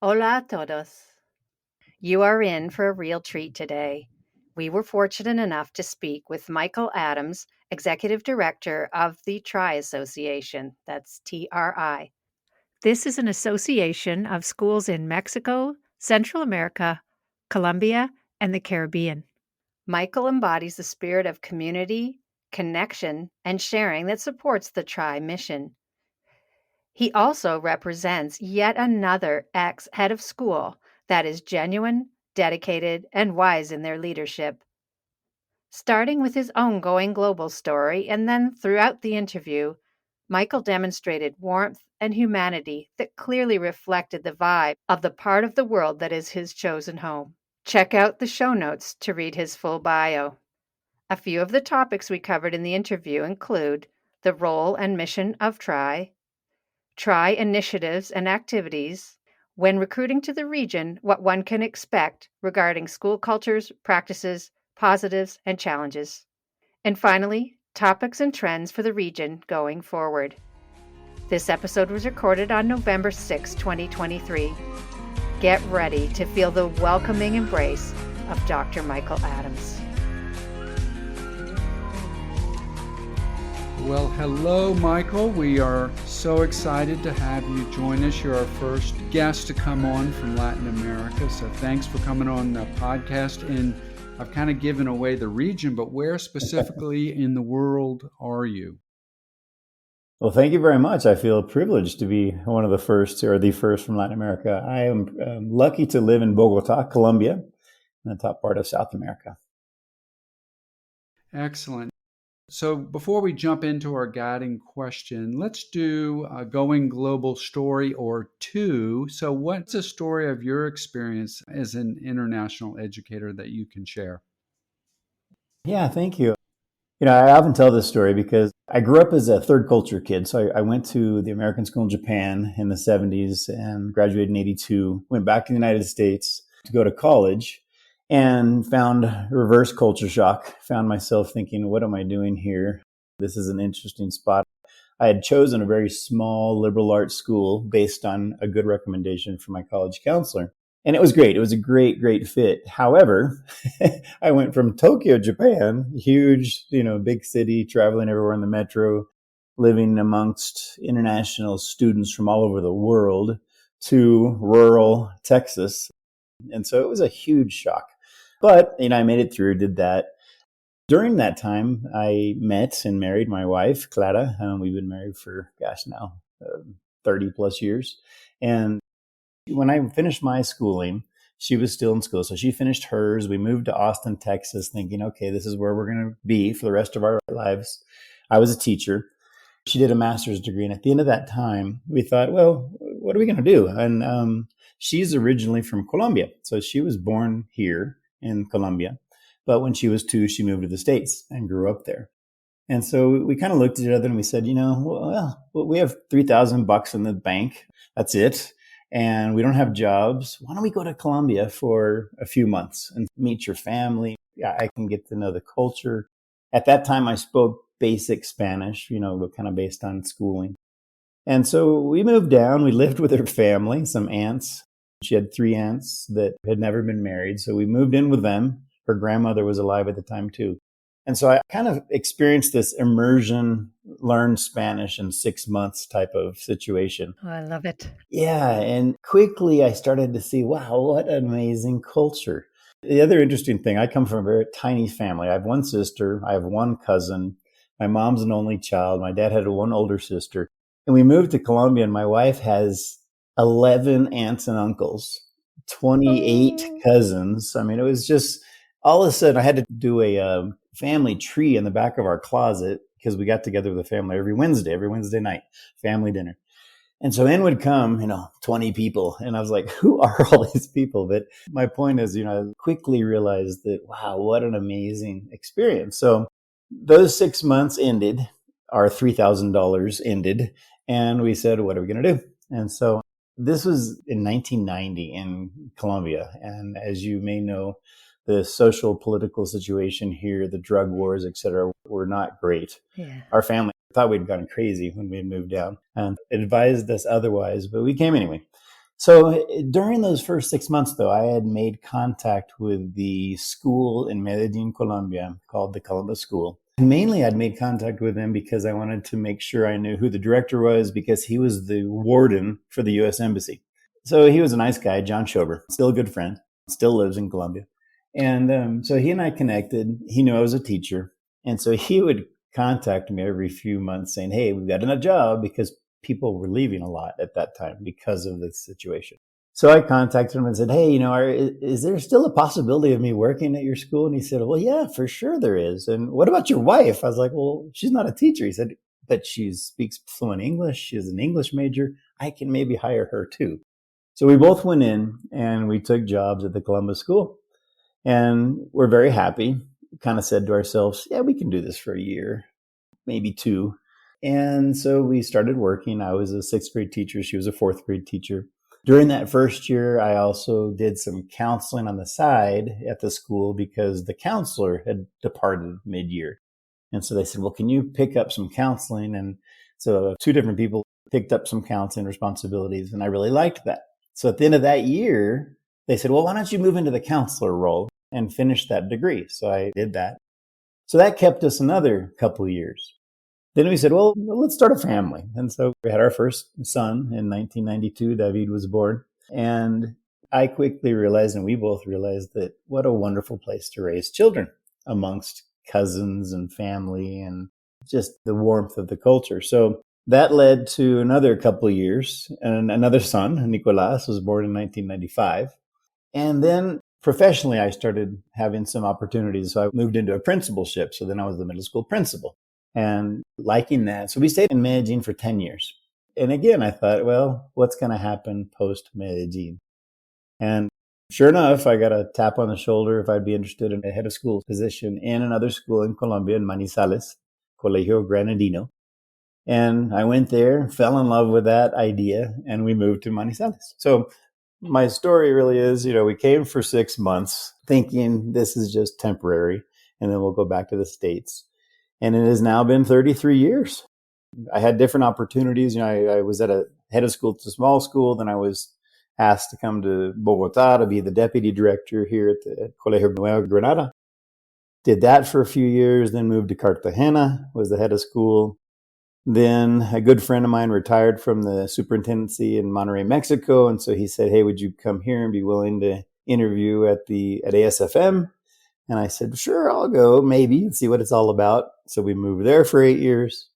Hola, todos. You are in for a real treat today. We were fortunate enough to speak with Michael Adams, Executive Director of the TRI Association. That's TRI. This is an association of schools in Mexico, Central America, Colombia, and the Caribbean. Michael embodies the spirit of community, connection, and sharing that supports the TRI mission. He also represents yet another ex-head of school that is genuine, dedicated, and wise in their leadership. Starting with his own going global story and then throughout the interview, Michael demonstrated warmth and humanity that clearly reflected the vibe of the part of the world that is his chosen home. Check out the show notes to read his full bio. A few of the topics we covered in the interview include the role and mission of TRI initiatives and activities, when recruiting to the region, what one can expect regarding school cultures, practices, positives, and challenges. And finally, topics and trends for the region going forward. This episode was recorded on November 6, 2023. Get ready to feel the welcoming embrace of Dr. Michael Adams. Well, hello, Michael. We are so excited to have you join us. You're our first guest to come on from Latin America. So thanks for coming on the podcast. And I've kind of given away the region, but where specifically in the world are you? Well, thank you very much. I feel privileged to be one of the first or the first from Latin America. I am lucky to live in Bogota, Colombia, in the top part of South America. Excellent. So before we jump into our guiding question, let's do a going global story or two. So what's a story of your experience as an international educator that you can share? Yeah, thank you. I often tell this story because I grew up as a third culture kid. So I went to the American school in Japan in the 70s and graduated in 82, went back to the United States to go to college and found reverse culture shock, found myself thinking, what am I doing here? This is an interesting spot. I had chosen a very small liberal arts school based on a good recommendation from my college counselor. And it was great. It was a great, great fit. However, I went from Tokyo, Japan, huge, big city, traveling everywhere in the metro, living amongst international students from all over the world, to rural Texas. And so it was a huge shock. But, I made it through, did that. During that time, I met and married my wife, Clara. We've been married for, now, 30 plus years. And when I finished my schooling, she was still in school. So she finished hers. We moved to Austin, Texas, thinking, okay, this is where we're going to be for the rest of our lives. I was a teacher. She did a master's degree. And at the end of that time, we thought, well, what are we going to do? And she's originally from Colombia. So she was born here in Colombia. But when she was 2, she moved to the States and grew up there. And so we kind of looked at each other and we said, well, we have $3,000 in the bank. That's it. And we don't have jobs. Why don't we go to Colombia for a few months and meet your family? Yeah, I can get to know the culture. At that time, I spoke basic Spanish, kind of based on schooling. And so we moved down. We lived with her family, some aunts. She had 3 aunts that had never been married. So we moved in with them. Her grandmother was alive at the time, too. And so I kind of experienced this immersion, learn Spanish in 6 months type of situation. Oh, I love it. Yeah. And quickly I started to see, wow, what an amazing culture. The other interesting thing, I come from a very tiny family. I have 1 sister. I have 1 cousin. My mom's an only child. My dad had 1 older sister. And we moved to Colombia and my wife has 11 aunts and uncles, 28 cousins. I mean, it was just all of a sudden I had to do a family tree in the back of our closet because we got together with the family every Wednesday night, family dinner. And so in would come, 20 people. And I was like, who are all these people? But my point is, I quickly realized that, wow, what an amazing experience. So those 6 months ended, our $3,000 ended, and we said, what are we going to do? And so this was in 1990 in Colombia. And as you may know, the social political situation here, the drug wars, et cetera, were not great. Yeah. Our family thought we'd gone crazy when we moved down and advised us otherwise, but we came anyway. So during those first 6 months, though, I had made contact with the school in Medellin, Colombia, called the Columbus School. And mainly, I'd made contact with them because I wanted to make sure I knew who the director was, because he was the warden for the U.S. Embassy. So he was a nice guy, John Schober, still a good friend, still lives in Colombia. And so he and I connected. He knew I was a teacher. And so he would contact me every few months saying, hey, we've got a job, because people were leaving a lot at that time because of this situation. So I contacted him and said, hey, is there still a possibility of me working at your school? And he said, well, yeah, for sure there is. And what about your wife? I was like, well, she's not a teacher. He said, but she speaks fluent English. She's an English major. I can maybe hire her too. So we both went in and we took jobs at the Columbus School, and we're very happy. Kind of said to ourselves, yeah, we can do this for a year, maybe two. And so we started working. I was a sixth grade teacher. She was a fourth grade teacher. During that first year, I also did some counseling on the side at the school because the counselor had departed mid-year. And so they said, well, can you pick up some counseling? And so two different people picked up some counseling responsibilities, and I really liked that. So at the end of that year, they said, well, why don't you move into the counselor role and finish that degree? So I did that. So that kept us another couple of years. Then we said, well, let's start a family. And so we had our first son in 1992. David was born. And I quickly realized, and we both realized, that what a wonderful place to raise children amongst cousins and family and just the warmth of the culture. So that led to another couple of years, and another son, Nicolas, was born in 1995. And then professionally, I started having some opportunities. So I moved into a principalship. So then I was the middle school principal and liking that. So we stayed in Medellin for 10 years. And again, I thought, well, what's going to happen post Medellin? And sure enough, I got a tap on the shoulder if I'd be interested in a head of school position in another school in Colombia, in Manizales, Colegio Granadino. And I went there, fell in love with that idea, and we moved to Manizales. So my story really is, we came for 6 months thinking this is just temporary, and then we'll go back to the States. And it has now been 33 years. I had different opportunities. I was at a head of school to small school. Then I was asked to come to Bogota to be the deputy director here at the Colegio Nueva Granada. Did that for a few years, then moved to Cartagena, was the head of school. Then a good friend of mine retired from the superintendency in Monterrey, Mexico. And so he said, hey, would you come here and be willing to interview at ASFM? And I said, sure, I'll go, maybe, and see what it's all about. So we moved there for 8 years.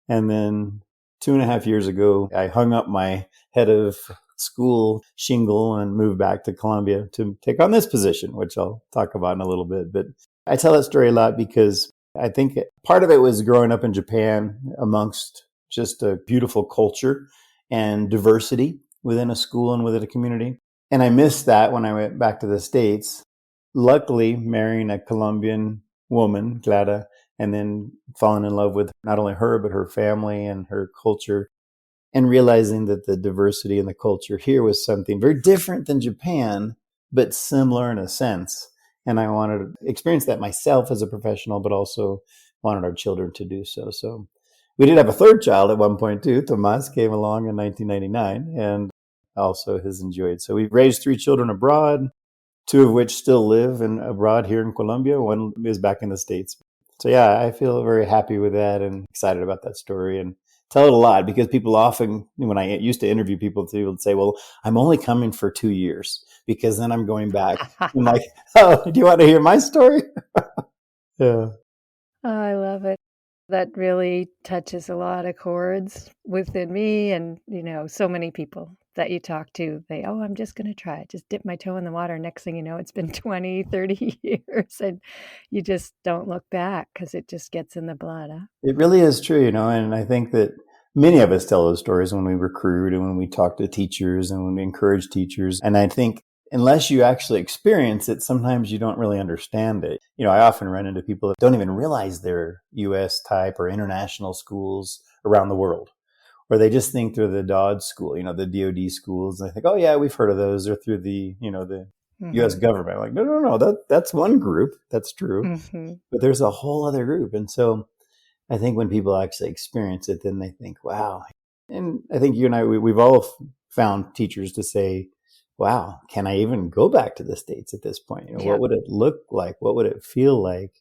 And then 2.5 years ago, I hung up my head of school shingle and moved back to Colombia to take on this position, which I'll talk about in a little bit. But I tell that story a lot because I think part of it was growing up in Japan amongst just a beautiful culture and diversity within a school and within a community. And I missed that when I went back to the States. Luckily, marrying a Colombian woman, Clara, and then falling in love with not only her, but her family and her culture, and realizing that the diversity in the culture here was something very different than Japan, but similar in a sense. And I wanted to experience that myself as a professional, but also wanted our children to do so. So we did have a third child at one point too. Tomas came along in 1999 and also has enjoyed. So we've raised 3 children abroad, 2 of which still live abroad here in Colombia. 1 is back in the States. So yeah, I feel very happy with that and excited about that story and tell it a lot, because people often, when I used to interview people, they would say, well, I'm only coming for 2 years because then I'm going back. I'm like, oh, do you want to hear my story? Yeah. Oh, I love it. That really touches a lot of chords within me and, so many people that you talk to. I'm just going to try it. Just dip my toe in the water. Next thing you know, it's been 20, 30 years and you just don't look back because it just gets in the blood. Huh? It really is true, and I think that many of us tell those stories when we recruit and when we talk to teachers and when we encourage teachers. And I think unless you actually experience it, sometimes you don't really understand it. I often run into people that don't even realize they're U.S. type or international schools around the world, or they just think they're the DOD school, the DOD schools. And they think, oh yeah, we've heard of those. They're through the U.S. government. I'm like, no, that's one group. That's true. Mm-hmm. But there's a whole other group. And so I think when people actually experience it, then they think, wow. And I think you and I, we've all found teachers to say, wow, can I even go back to the States at this point? Yeah. What would it look like? What would it feel like?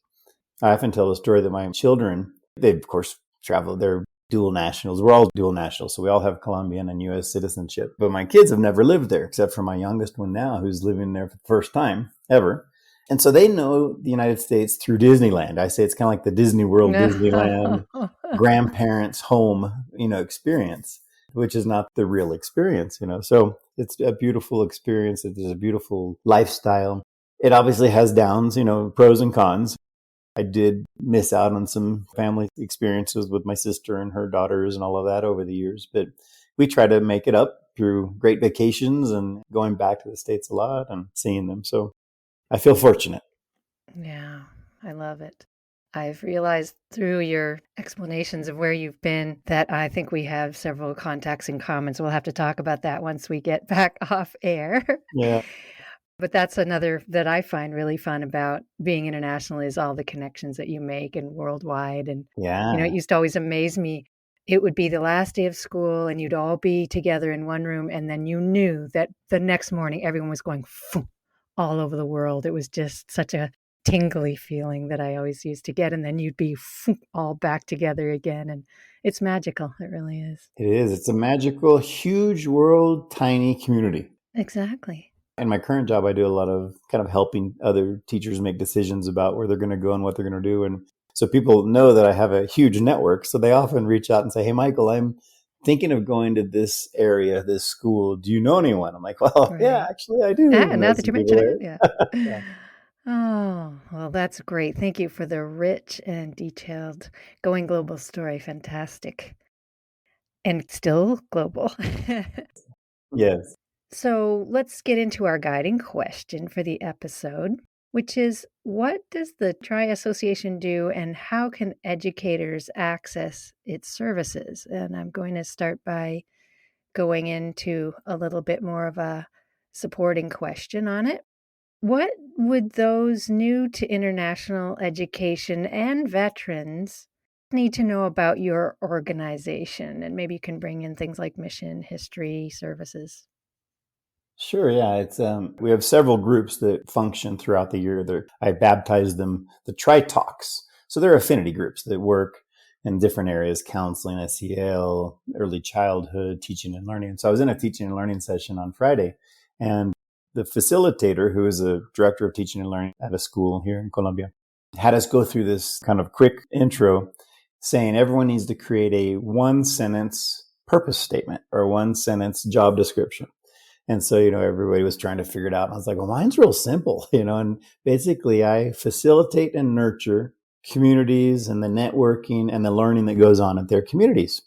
I often tell the story that my children, they of course travel, they're dual nationals. We're all dual nationals. So we all have Colombian and US citizenship. But my kids have never lived there, except for my youngest one now, who's living there for the first time ever. And so they know the United States through Disneyland. I say it's kind of like the Disney World, Disneyland, grandparents' home, experience, which is not the real experience, So it's a beautiful experience. It is a beautiful lifestyle. It obviously has downs, pros and cons. I did miss out on some family experiences with my sister and her daughters and all of that over the years, but we try to make it up through great vacations and going back to the States a lot and seeing them. So I feel fortunate. Yeah, I love it. I've realized through your explanations of where you've been that I think we have several contacts in common. So we'll have to talk about that once we get back off air. Yeah. But that's another that I find really fun about being international is all the connections that you make and worldwide. And, Yeah. it used to always amaze me. It would be the last day of school and you'd all be together in one room. And then you knew that the next morning everyone was going all over the world. It was just such a tingly feeling that I always used to get. And then you'd be all back together again. And it's magical. It really is. It is. It's a magical, huge world, tiny community. Exactly. In my current job, I do a lot of kind of helping other teachers make decisions about where they're going to go and what they're going to do. And so people know that I have a huge network. So they often reach out and say, hey, Michael, I'm thinking of going to this area, this school. Do you know anyone? I'm like, well, yeah, Right. actually, I do. Now that you mention it, yeah. Yeah. Oh, well, that's great. Thank you for the rich and detailed Going Global story. Fantastic. And still global. Yes. So let's get into our guiding question for the episode, which is what does the TRI Association do and how can educators access its services? And I'm going to start by going into a little bit more of a supporting question on it. What would those new to international education and veterans need to know about your organization? And maybe you can bring in things like mission, history, services. Sure. Yeah. It's we have several groups that function throughout the year. I baptize them the Tri-Talks. So they're affinity groups that work in different areas: counseling, SEL, early childhood, teaching and learning. So I was in a teaching and learning session on Friday, and the facilitator, who is a director of teaching and learning at a school here in Colombia, had us go through this kind of quick intro saying everyone needs to create a 1-sentence purpose statement or 1-sentence job description. And so, everybody was trying to figure it out. And I was like, well, mine's real simple, and basically I facilitate and nurture communities and the networking and the learning that goes on at their communities.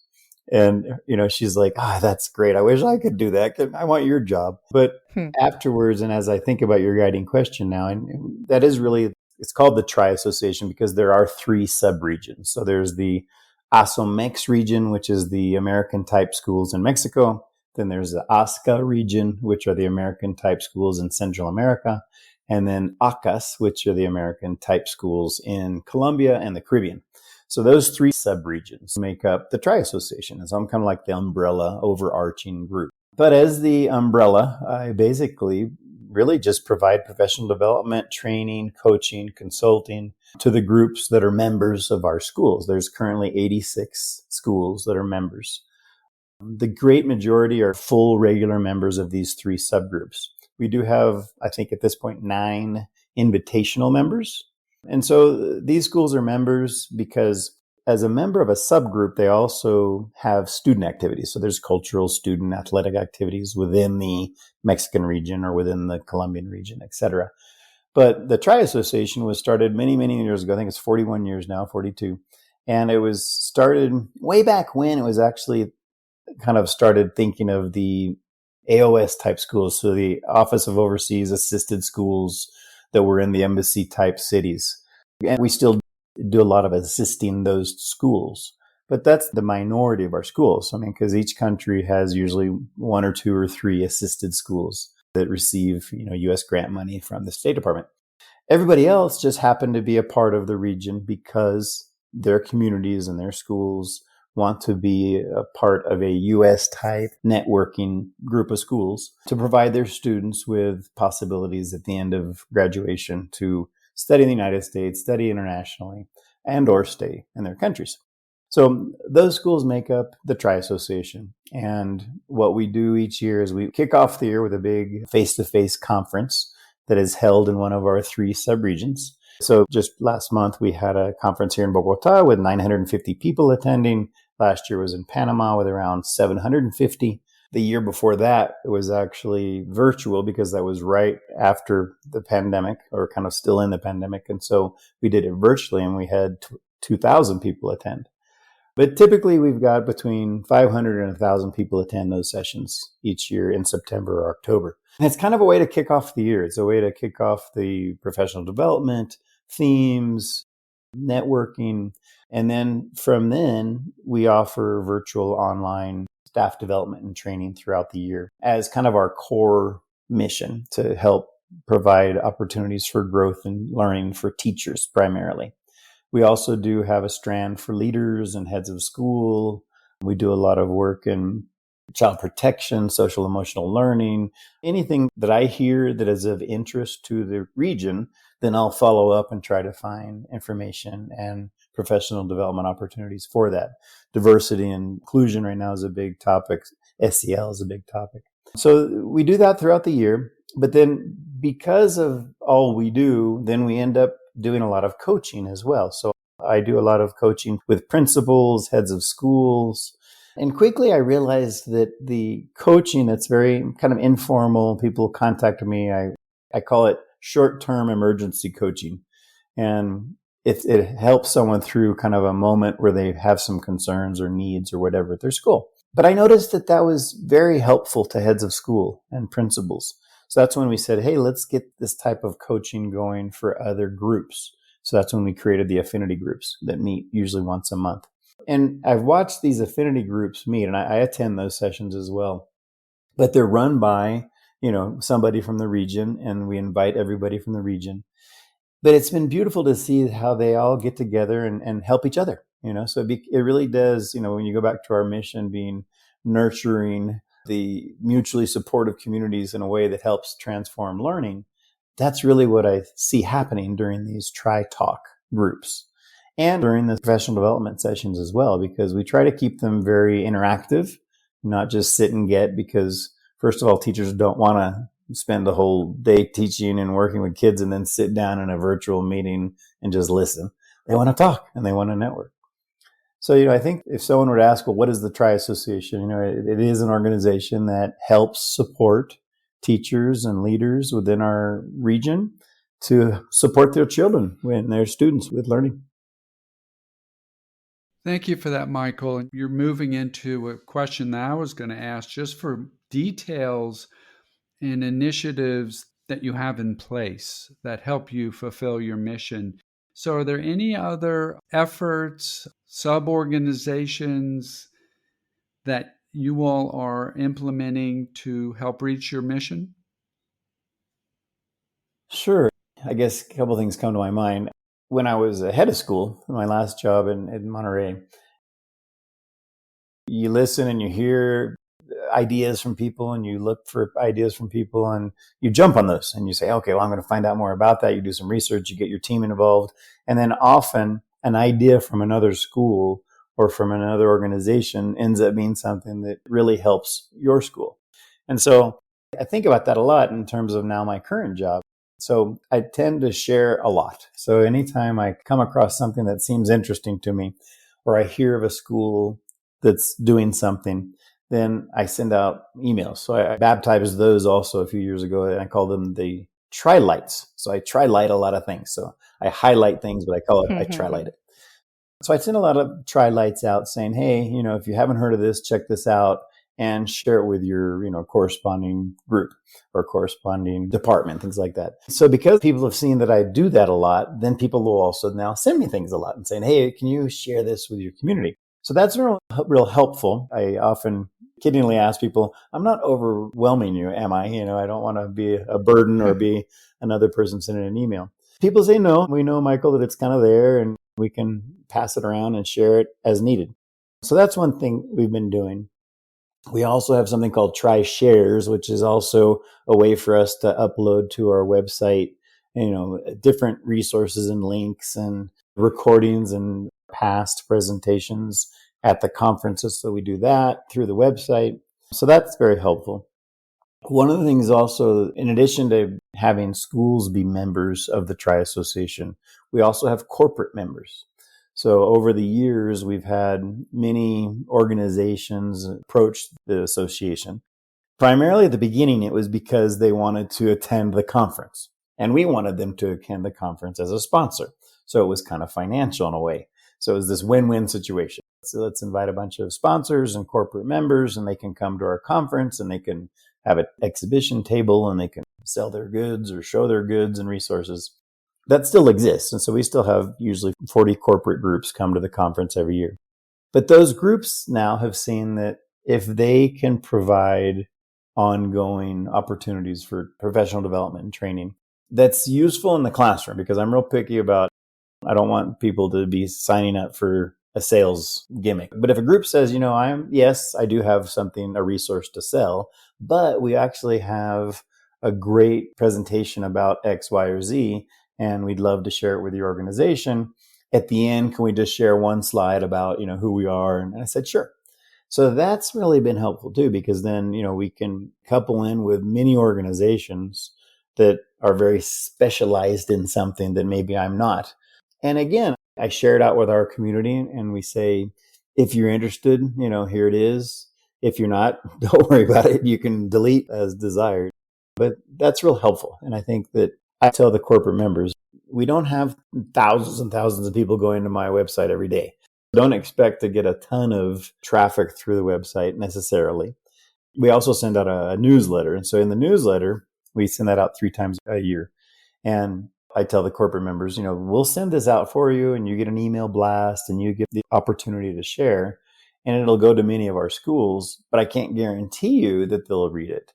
And, she's like, that's great. I wish I could do that. I want your job. But afterwards, and as I think about your guiding question now, and that is really, it's called the TRI Association because there are 3 subregions. So there's the ASOMEX region, which is the American type schools in Mexico. Then there's the ASCA region, which are the American type schools in Central America. And then ACAS, which are the American type schools in Colombia and the Caribbean. So those 3 subregions make up the TRI Association. And so I'm kind of like the umbrella overarching group. But as the umbrella, I basically really just provide professional development, training, coaching, consulting to the groups that are members of our schools. There's currently 86 schools that are members. The great majority are full regular members of these 3 subgroups. We do have, I think at this point, 9 invitational members. And so these schools are members because as a member of a subgroup, they also have student activities. So there's cultural, student, athletic activities within the Mexican region or within the Colombian region, et cetera. But the TRI Association was started many, many years ago. I think it's 41 years now, 42. And it was started way back when it was actually kind of started thinking of the ex-HOS type schools. So the Office of Overseas Assisted Schools that were in the embassy type cities. And we still do a lot of assisting those schools, but that's the minority of our schools. I mean, because each country has usually 1 or 2 or 3 assisted schools that receive, U.S. grant money from the State Department. Everybody else just happened to be a part of the region because their communities and their schools want to be a part of a US type networking group of schools to provide their students with possibilities at the end of graduation to study in the United States, study internationally, and or stay in their countries. So those schools make up the Tri Association. And what we do each year is we kick off the year with a big face-to-face conference that is held in one of our 3 subregions. So just last month, we had a conference here in Bogota with 950 people attending. Last year was in Panama with around 750. The year before that, it was actually virtual because that was right after the pandemic, or kind of still in the pandemic. And so we did it virtually, and we had 2,000 people attend. But typically, we've got between 500 and 1,000 people attend those sessions each year in September or October. And it's kind of a way to kick off the year. It's a way to kick off the professional development, themes, networking. And then from then, we offer virtual online staff development and training throughout the year as kind of our core mission to help provide opportunities for growth and learning for teachers primarily. We also do have a strand for leaders and heads of school. We do a lot of work in child protection, social emotional learning, anything that I hear that is of interest to the region, then I'll follow up and try to find information and professional development opportunities for that. Diversity and inclusion right now is a big topic. SEL is a big topic. So we do that throughout the year. But then because of all we do, then we end up doing a lot of coaching as well. So I do a lot of coaching with principals, heads of schools. And quickly I realized that the coaching that's very kind of informal, people contact me. I call it short-term emergency coaching. And it helps someone through kind of a moment where they have some concerns or needs or whatever at their school. But I noticed that that was very helpful to heads of school and principals. So that's when we said, hey, let's get this type of coaching going for other groups. So that's when we created the affinity groups that meet usually once a month. And I've watched these affinity groups meet, and I attend those sessions as well. But they're run by, somebody from the region, and we invite everybody from the region. But it's been beautiful to see how they all get together and help each other. So it really does, when you go back to our mission being nurturing the mutually supportive communities in a way that helps transform learning, that's really what I see happening during these Tri-Talk groups and during the professional development sessions as well, because we try to keep them very interactive, not just sit and get, because first of all, teachers don't want to spend the whole day teaching and working with kids and then sit down in a virtual meeting and just listen. They want to talk and they want to network. So, I think if someone were to ask, well, what is the Tri Association? It is an organization that helps support teachers and leaders within our region to support their children and their students with learning. Thank you for that, Michael. You're moving into a question that I was going to ask, just for details and initiatives that you have in place that help you fulfill your mission. So are there any other efforts, sub-organizations that you all are implementing to help reach your mission? Sure. I guess a couple of things come to my mind. When I was head of school, my last job in Monterey, you listen and you hear ideas from people and you look for ideas from people and you jump on those and you say, okay, well, I'm going to find out more about that. You do some research, you get your team involved. And then often an idea from another school or from another organization ends up being something that really helps your school. And so I think about that a lot in terms of now my current job. So I tend to share a lot. So anytime I come across something that seems interesting to me, or I hear of a school that's doing something, then I send out emails. So I baptized those also a few years ago, and I call them the tri-lights. So I tri-light a lot of things. So I highlight things, but I call it, I tri-light it. So I send a lot of tri-lights out saying, hey, if you haven't heard of this, check this out and share it with your, corresponding group or corresponding department, things like that. So because people have seen that I do that a lot, then people will also now send me things a lot and saying, hey, can you share this with your community? So that's real helpful. I often kiddingly ask people, I'm not overwhelming you, am I? I don't want to be a burden or be another person sending an email. People say, no, we know, Michael, that it's kind of there and we can pass it around and share it as needed. So that's one thing we've been doing. We also have something called Try Shares, which is also a way for us to upload to our website, different resources and links and recordings and past presentations at the conferences. So we do that through the website. So that's very helpful. One of the things also, in addition to having schools be members of the Tri Association, we also have corporate members. So over the years, we've had many organizations approach the association. Primarily at the beginning, it was because they wanted to attend the conference, and we wanted them to attend the conference as a sponsor. So it was kind of financial in a way. So it was this win-win situation. So let's invite a bunch of sponsors and corporate members, and they can come to our conference, and they can have an exhibition table, and they can sell their goods or show their goods and resources. That still exists. And so we still have usually 40 corporate groups come to the conference every year. But those groups now have seen that if they can provide ongoing opportunities for professional development and training, that's useful in the classroom, because I'm real picky about, I don't want people to be signing up for a sales gimmick. But if a group says, yes, I do have something, a resource to sell, but we actually have a great presentation about X, Y, or Z, and we'd love to share it with your organization. At the end, can we just share one slide about, who we are? And I said, sure. So that's really been helpful too, because then, we can couple in with many organizations that are very specialized in something that maybe I'm not. And again, I share it out with our community, and we say, if you're interested, here it is. If you're not, don't worry about it. You can delete as desired. But that's real helpful. And I think that I tell the corporate members, we don't have thousands and thousands of people going to my website every day. Don't expect to get a ton of traffic through the website necessarily. We also send out a newsletter. And so in the newsletter, we send that out 3 times a year. And I tell the corporate members, we'll send this out for you, and you get an email blast, and you get the opportunity to share, and it'll go to many of our schools, but I can't guarantee you that they'll read it.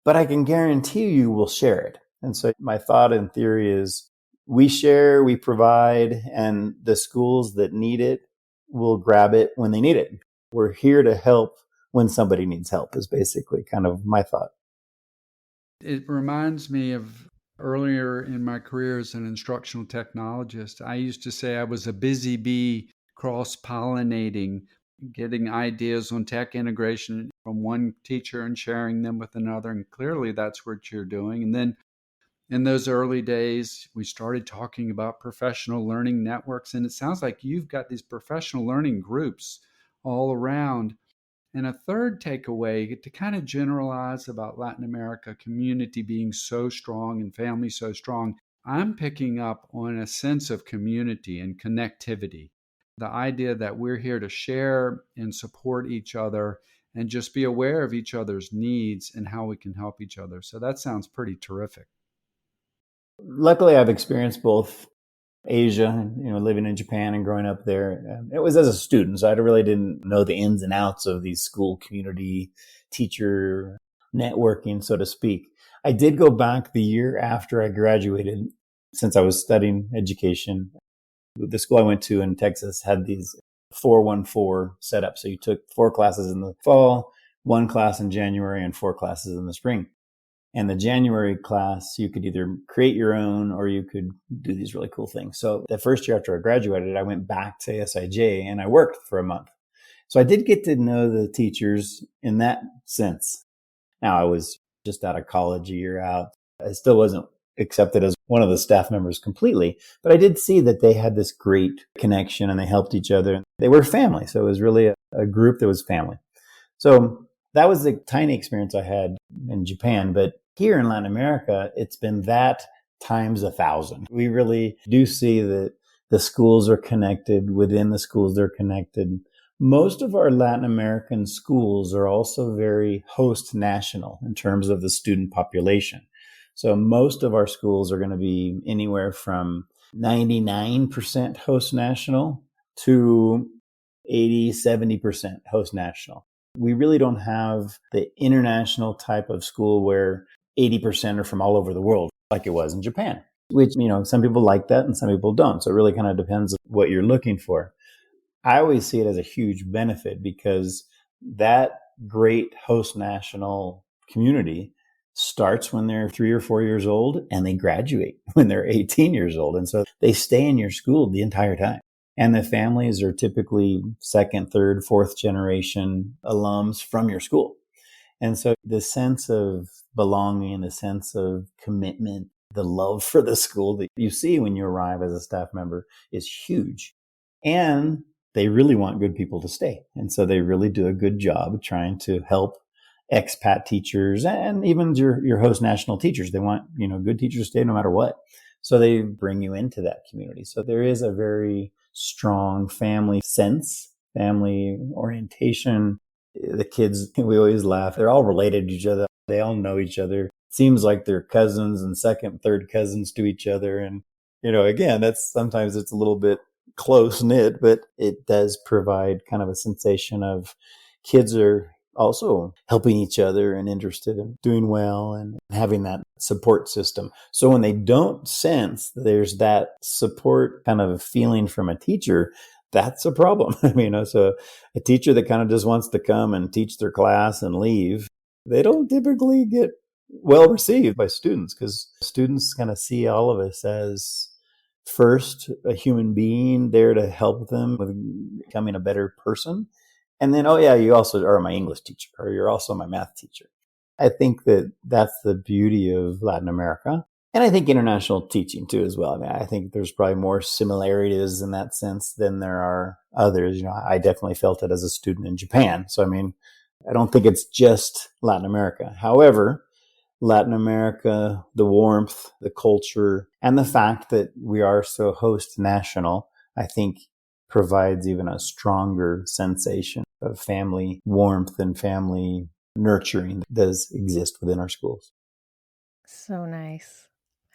But I can guarantee you we'll share it. And so my thought and theory is, we share, we provide, and the schools that need it will grab it when they need it. We're here to help when somebody needs help, is basically kind of my thought. It reminds me of earlier in my career as an instructional technologist. I used to say I was a busy bee cross-pollinating, getting ideas on tech integration from one teacher and sharing them with another. And clearly that's what you're doing. And then in those early days, we started talking about professional learning networks. And it sounds like you've got these professional learning groups all around. And a third takeaway, to kind of generalize about Latin America community being so strong and family so strong, I'm picking up on a sense of community and connectivity. The idea that we're here to share and support each other and just be aware of each other's needs and how we can help each other. So that sounds pretty terrific. Luckily, I've experienced both Asia, living in Japan and growing up there. It was as a student, so I really didn't know the ins and outs of these school community teacher networking, so to speak. I did go back the year after I graduated, since I was studying education. The school I went to in Texas had these 4-1-4 set up. So you took 4 classes in the fall, 1 class in January, and 4 classes in the spring. And the January class, you could either create your own or you could do these really cool things. So the first year after I graduated, I went back to SIJ and I worked for a month. So I did get to know the teachers in that sense. Now, I was just out of college, a year out. I still wasn't accepted as one of the staff members completely, but I did see that they had this great connection and they helped each other. They were family. So it was really a group that was family. So that was the tiny experience I had in Japan. But here in Latin America, it's been that times 1,000. We really do see that the schools are connected. Within the schools, they're connected. Most of our Latin American schools are also very host national in terms of the student population. So most of our schools are going to be anywhere from 99% host national to 80-70% host national. We really don't have the international type of school where 80% are from all over the world like it was in Japan, which, some people like that and some people don't. So it really kind of depends on what you're looking for. I always see it as a huge benefit because that great host national community starts when they're 3 or 4 years old and they graduate when they're 18 years old. And so they stay in your school the entire time. And the families are typically second, third, fourth generation alums from your school. And so the sense of belonging, the sense of commitment, the love for the school that you see when you arrive as a staff member is huge. And they really want good people to stay. And so they really do a good job trying to help expat teachers and even your host national teachers. They want, good teachers to stay no matter what. So they bring you into that community. So there is a very strong family sense, family orientation. The kids, we always laugh. They're all related to each other. They all know each other. Seems like they're cousins and second, third cousins to each other. And, again, sometimes it's a little bit close knit, but it does provide kind of a sensation of kids are also helping each other and interested in doing well and having that support system. So when they don't sense there's that support kind of feeling from a teacher, that's a problem. So a teacher that kind of just wants to come and teach their class and leave, they don't typically get well received by students because students kind of see all of us as first a human being there to help them with becoming a better person. And then, oh yeah, you also are my English teacher or you're also my math teacher. I think that that's the beauty of Latin America. And I think international teaching too, as well. I think there's probably more similarities in that sense than there are others. I definitely felt it as a student in Japan. So, I don't think it's just Latin America. However, Latin America, the warmth, the culture, and the fact that we are so host national, I think provides even a stronger sensation of family warmth and family nurturing that does exist within our schools. So nice.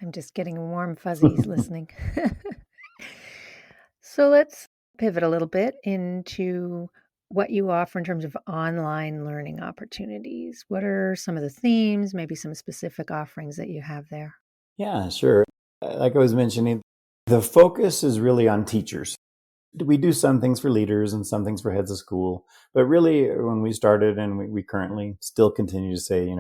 I'm just getting warm fuzzies listening. So let's pivot a little bit into what you offer in terms of online learning opportunities. What are some of the themes, maybe some specific offerings that you have there? Yeah, sure. Like I was mentioning, the focus is really on teachers. We do some things for leaders and some things for heads of school. But really, when we started, and we currently still continue to say,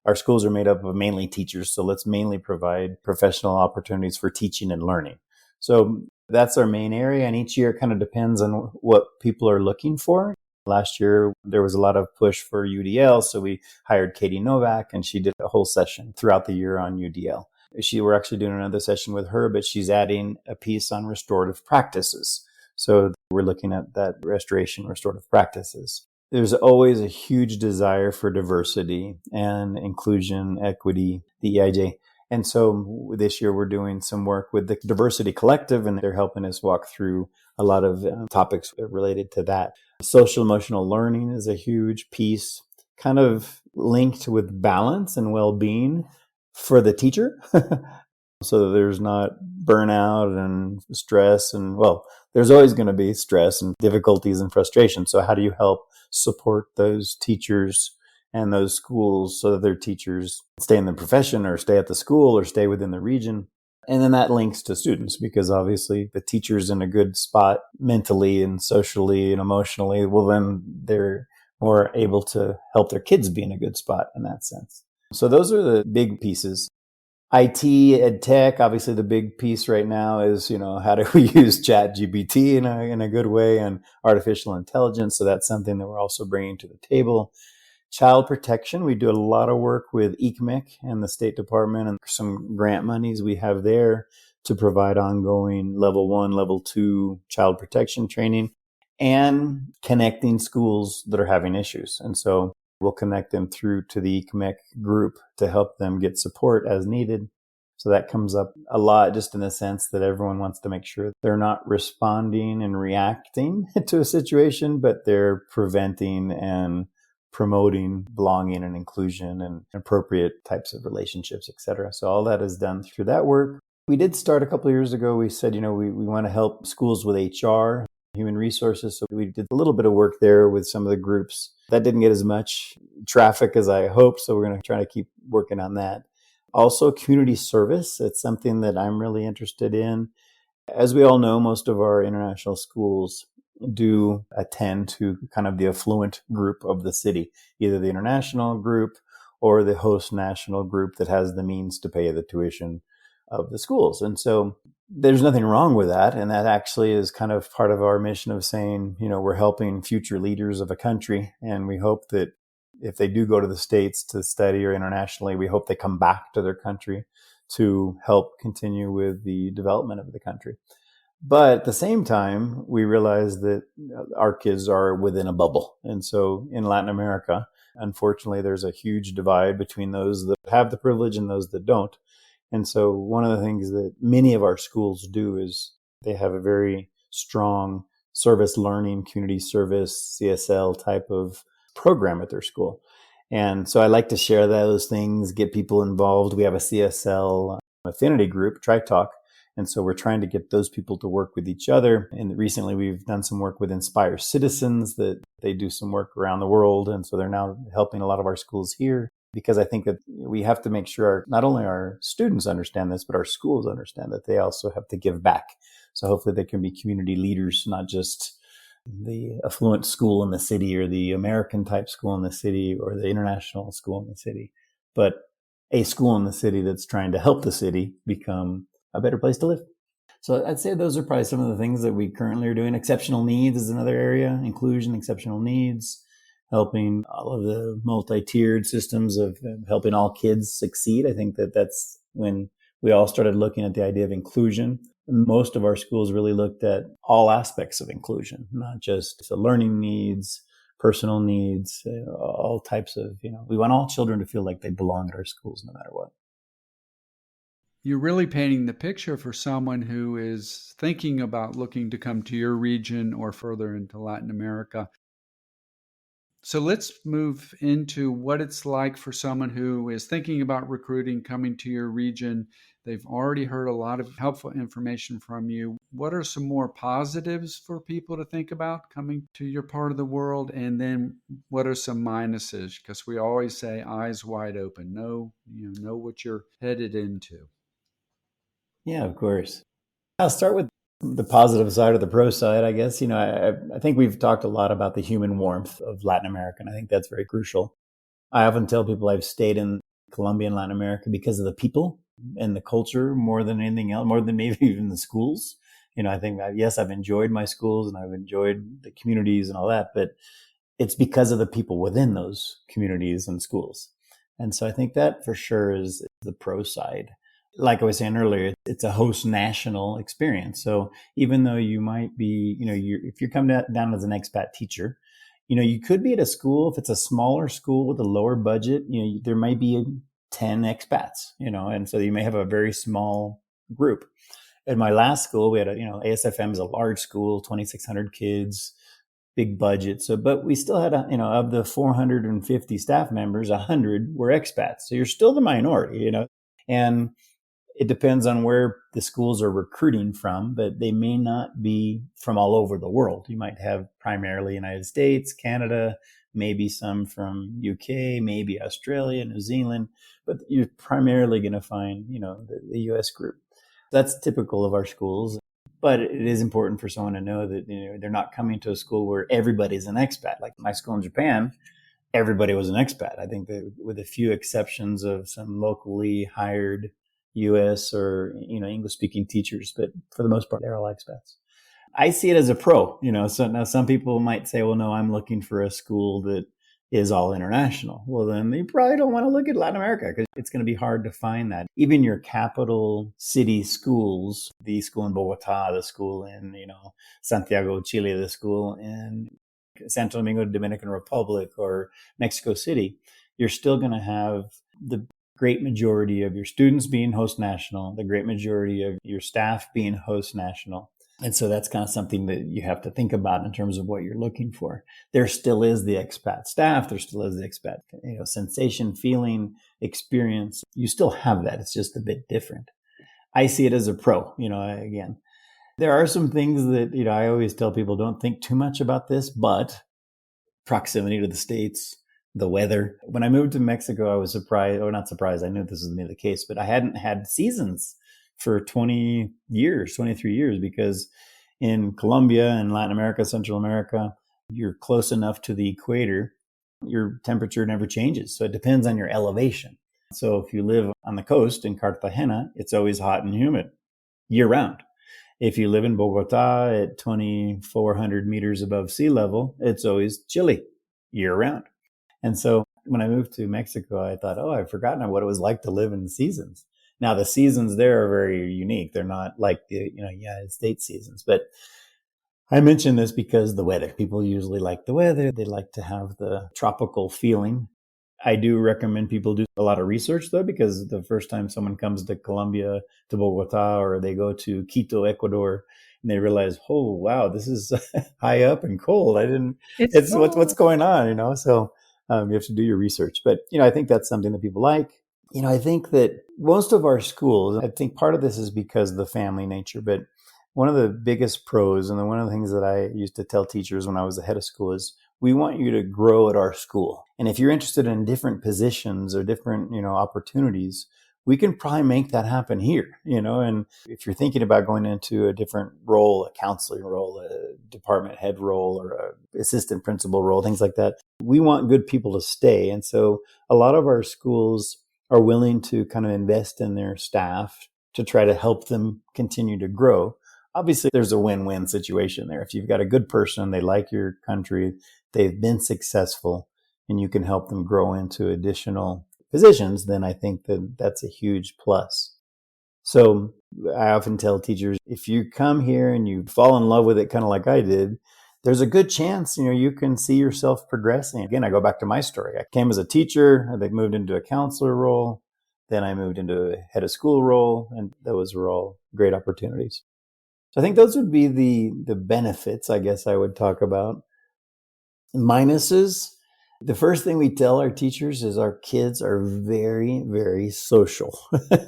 our schools are made up of mainly teachers. So let's mainly provide professional opportunities for teaching and learning. So that's our main area. And each year kind of depends on what people are looking for. Last year, there was a lot of push for UDL. So we hired Katie Novak and she did a whole session throughout the year on UDL. We're actually doing another session with her, but she's adding a piece on restorative practices. So we're looking at that restorative practices. There's always a huge desire for diversity and inclusion, equity, DEIJ. And so this year we're doing some work with the Diversity Collective, and they're helping us walk through a lot of topics related to that. Social emotional learning is a huge piece, kind of linked with balance and well-being for the teacher. So that there's not burnout and stress and, there's always going to be stress and difficulties and frustration. So how do you help support those teachers and those schools so that their teachers stay in the profession or stay at the school or stay within the region? And then that links to students because obviously the teacher's in a good spot mentally and socially and emotionally. Well, then they're more able to help their kids be in a good spot in that sense. So those are the big pieces. IT, ed tech, obviously the big piece right now is, how do we use ChatGPT in a good way and artificial intelligence. So that's something that we're also bringing to the table. Child protection, we do a lot of work with ECMEC and the State Department and some grant monies we have there to provide ongoing level 1, level 2 child protection training and connecting schools that are having issues. And so we'll connect them through to the ECMEC group to help them get support as needed. So that comes up a lot just in the sense that everyone wants to make sure they're not responding and reacting to a situation, but they're preventing and promoting belonging and inclusion and appropriate types of relationships, et cetera. So all that is done through that work. We did start a couple of years ago. We said, we want to help schools with HR, human resources. So we did a little bit of work there with some of the groups. That didn't get as much traffic as I hoped. So we're going to try to keep working on that. Also, community service. It's something that I'm really interested in. As we all know, most of our international schools do attend to kind of the affluent group of the city, either the international group or the host national group that has the means to pay the tuition of the schools. And so there's nothing wrong with that. And that actually is kind of part of our mission of saying, we're helping future leaders of a country. And we hope that if they do go to the States to study or internationally, we hope they come back to their country to help continue with the development of the country. But at the same time, we realize that our kids are within a bubble. And so in Latin America, unfortunately, there's a huge divide between those that have the privilege and those that don't. And so one of the things that many of our schools do is they have a very strong service learning, community service, CSL type of program at their school. And so I like to share those things, get people involved. We have a CSL affinity group, TriTalk. And so we're trying to get those people to work with each other. And recently we've done some work with Inspire Citizens, that they do some work around the world. And so they're now helping a lot of our schools here, because I think that we have to make sure not only our students understand this, but our schools understand that they also have to give back. So hopefully they can be community leaders, not just the affluent school in the city or the American type school in the city or the international school in the city, but a school in the city that's trying to help the city become a better place to live. So I'd say those are probably some of the things that we currently are doing. Exceptional needs is another area, inclusion, exceptional needs, helping all of the multi-tiered systems of helping all kids succeed. I think that that's when we all started looking at the idea of inclusion. Most of our schools really looked at all aspects of inclusion, not just the learning needs, personal needs, all types of, we want all children to feel like they belong at our schools no matter what. You're really painting the picture for someone who is thinking about looking to come to your region or further into Latin America. So let's move into what it's like for someone who is thinking about recruiting, coming to your region. They've already heard a lot of helpful information from you. What are some more positives for people to think about coming to your part of the world? And then what are some minuses? Because we always say eyes wide open. Know what you're headed into. Yeah, of course. I'll start with the positive side or the pro side, I guess. I think we've talked a lot about the human warmth of Latin America, and I think that's very crucial. I often tell people I've stayed in Colombia and Latin America because of the people and the culture more than anything else, more than maybe even the schools. I think, yes, I've enjoyed my schools and I've enjoyed the communities and all that, but it's because of the people within those communities and schools. And so I think that for sure is the pro side. Like I was saying earlier, it's a host national experience. So even though you might be, if you're coming down as an expat teacher, you could be at a school, if it's a smaller school with a lower budget, there might be 10 expats, and so you may have a very small group. At my last school, we had ASFM is a large school, 2,600 kids, big budget. So, but we still had, of the 450 staff members, 100 were expats. So you're still the minority, and it depends on where the schools are recruiting from, but they may not be from all over the world. You might have primarily United States, Canada, maybe some from UK, maybe Australia, New Zealand, but you're primarily going to find, the US group. That's typical of our schools, but it is important for someone to know that, they're not coming to a school where everybody's an expat. Like my school in Japan, everybody was an expat. I think that with a few exceptions of some locally hired US or, English speaking teachers, but for the most part, they're all expats. I see it as a pro, so now some people might say, well, no, I'm looking for a school that is all international. Well, then you probably don't want to look at Latin America because it's going to be hard to find that. Even your capital city schools, the school in Bogota, the school in, Santiago, Chile, the school in Santo Domingo, Dominican Republic, or Mexico City, you're still going to have the great majority of your students being host national, the great majority of your staff being host national. And so that's kind of something that you have to think about in terms of what you're looking for. There still is the expat staff. There still is the expat, sensation, feeling, experience. You still have that. It's just a bit different. I see it as a pro, again. There are some things that, I always tell people don't think too much about this, but proximity to the States, the weather. When I moved to Mexico, I was surprised, or not surprised, I knew this was going to be the case, but I hadn't had seasons for 23 years because In Colombia and Latin America, Central America, you're close enough to the equator, your temperature never changes. So it depends on your elevation. So if you live on the coast in Cartagena, it's always hot and humid year round. If you live in Bogota at 2,400 meters above sea level, it's always chilly year round. And so when I moved to Mexico, I thought, oh, I've forgotten what it was like to live in the seasons. Now the seasons there are very unique. They're not like the United States seasons. But I mention this because the weather. People usually like the weather. They like to have the tropical feeling. I do recommend people do a lot of research, though, because the first time someone comes to Colombia, to Bogota, or they go to Quito, Ecuador, and they realize, oh, wow, this is high up and cold. It's It's what's cold. going on. So you have to do your research. But, I think that's something that people like. I think that most of our schools, I think part of this is because of the family nature, but one of the biggest pros, and one of the things that I used to tell teachers when I was the head of school is, we want you to grow at our school. And if you're interested in different positions or different, opportunities, we can probably make that happen here, and if you're thinking about going into a different role, a counseling role, a department head role, or a assistant principal role, things like that, we want good people to stay. And so a lot of our schools are willing to kind of invest in their staff to try to help them continue to grow. Obviously, there's a win-win situation there. If you've got a good person, they like your country, they've been successful, and you can help them grow into additional positions, then I think that that's a huge plus. So I often tell teachers, if you come here and you fall in love with it, kind of like I did, there's a good chance, you can see yourself progressing. Again, I go back to my story. I came as a teacher, I moved into a counselor role, then I moved into a head of school role, and those were all great opportunities. So I think those would be the benefits, I guess I would talk about. Minuses, the first thing we tell our teachers is our kids are very, very social.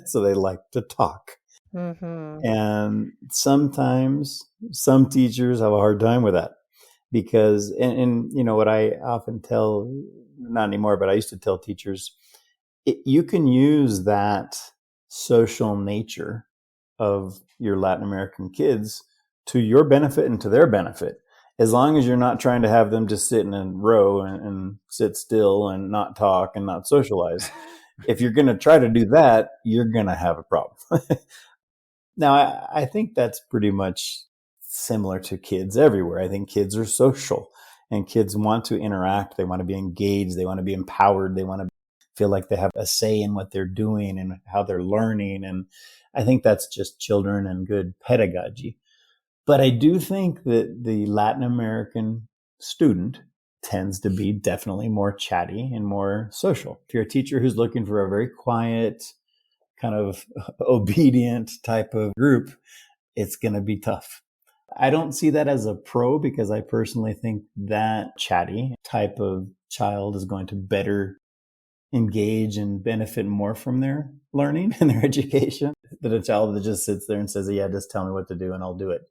So they like to talk. Mm-hmm. And sometimes some teachers have a hard time with that because, and what I often tell, not anymore, but I used to tell teachers, you can use that social nature of your Latin American kids to your benefit and to their benefit, as long as you're not trying to have them just sit in a row and sit still and not talk and not socialize. If you're going to try to do that, you're going to have a problem. Now, I think that's pretty much similar to kids everywhere. I think kids are social, and kids want to interact. They want to be engaged. They want to be empowered. They want to feel like they have a say in what they're doing and how they're learning. And I think that's just children and good pedagogy. But I do think that the Latin American student tends to be definitely more chatty and more social. If you're a teacher who's looking for a very quiet, kind of obedient type of group, it's going to be tough. I don't see that as a pro because I personally think that chatty type of child is going to better engage and benefit more from their learning and their education than a child that just sits there and says, yeah, just tell me what to do and I'll do it.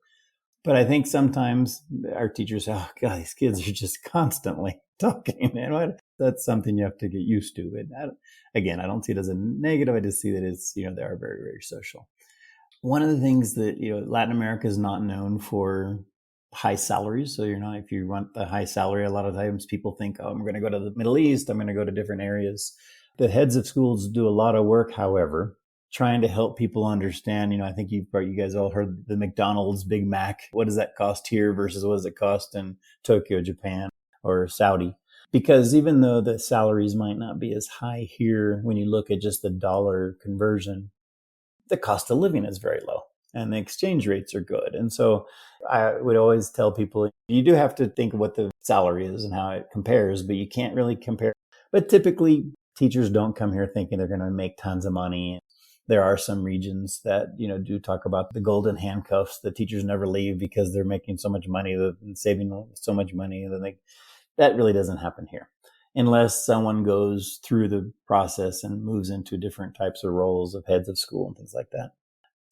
But I think sometimes our teachers say, oh, God, these kids are just constantly talking, man. That's something you have to get used to. But again, I don't see it as a negative. I just see that it's, they are very, very social. One of the things that, Latin America is not known for high salaries. So if you want the high salary, a lot of times people think, oh, I'm going to go to the Middle East. I'm going to go to different areas. The heads of schools do a lot of work, however, trying to help people understand. I think you guys all heard the McDonald's Big Mac. What does that cost here versus what does it cost in Tokyo, Japan, or Saudi? Because even though the salaries might not be as high here, when you look at just the dollar conversion, the cost of living is very low and the exchange rates are good. And so I would always tell people, you do have to think of what the salary is and how it compares, but you can't really compare. But typically, teachers don't come here thinking they're going to make tons of money. There are some regions that, do talk about the golden handcuffs. The teachers never leave because they're making so much money and saving so much money. That really doesn't happen here unless someone goes through the process and moves into different types of roles of heads of school and things like that.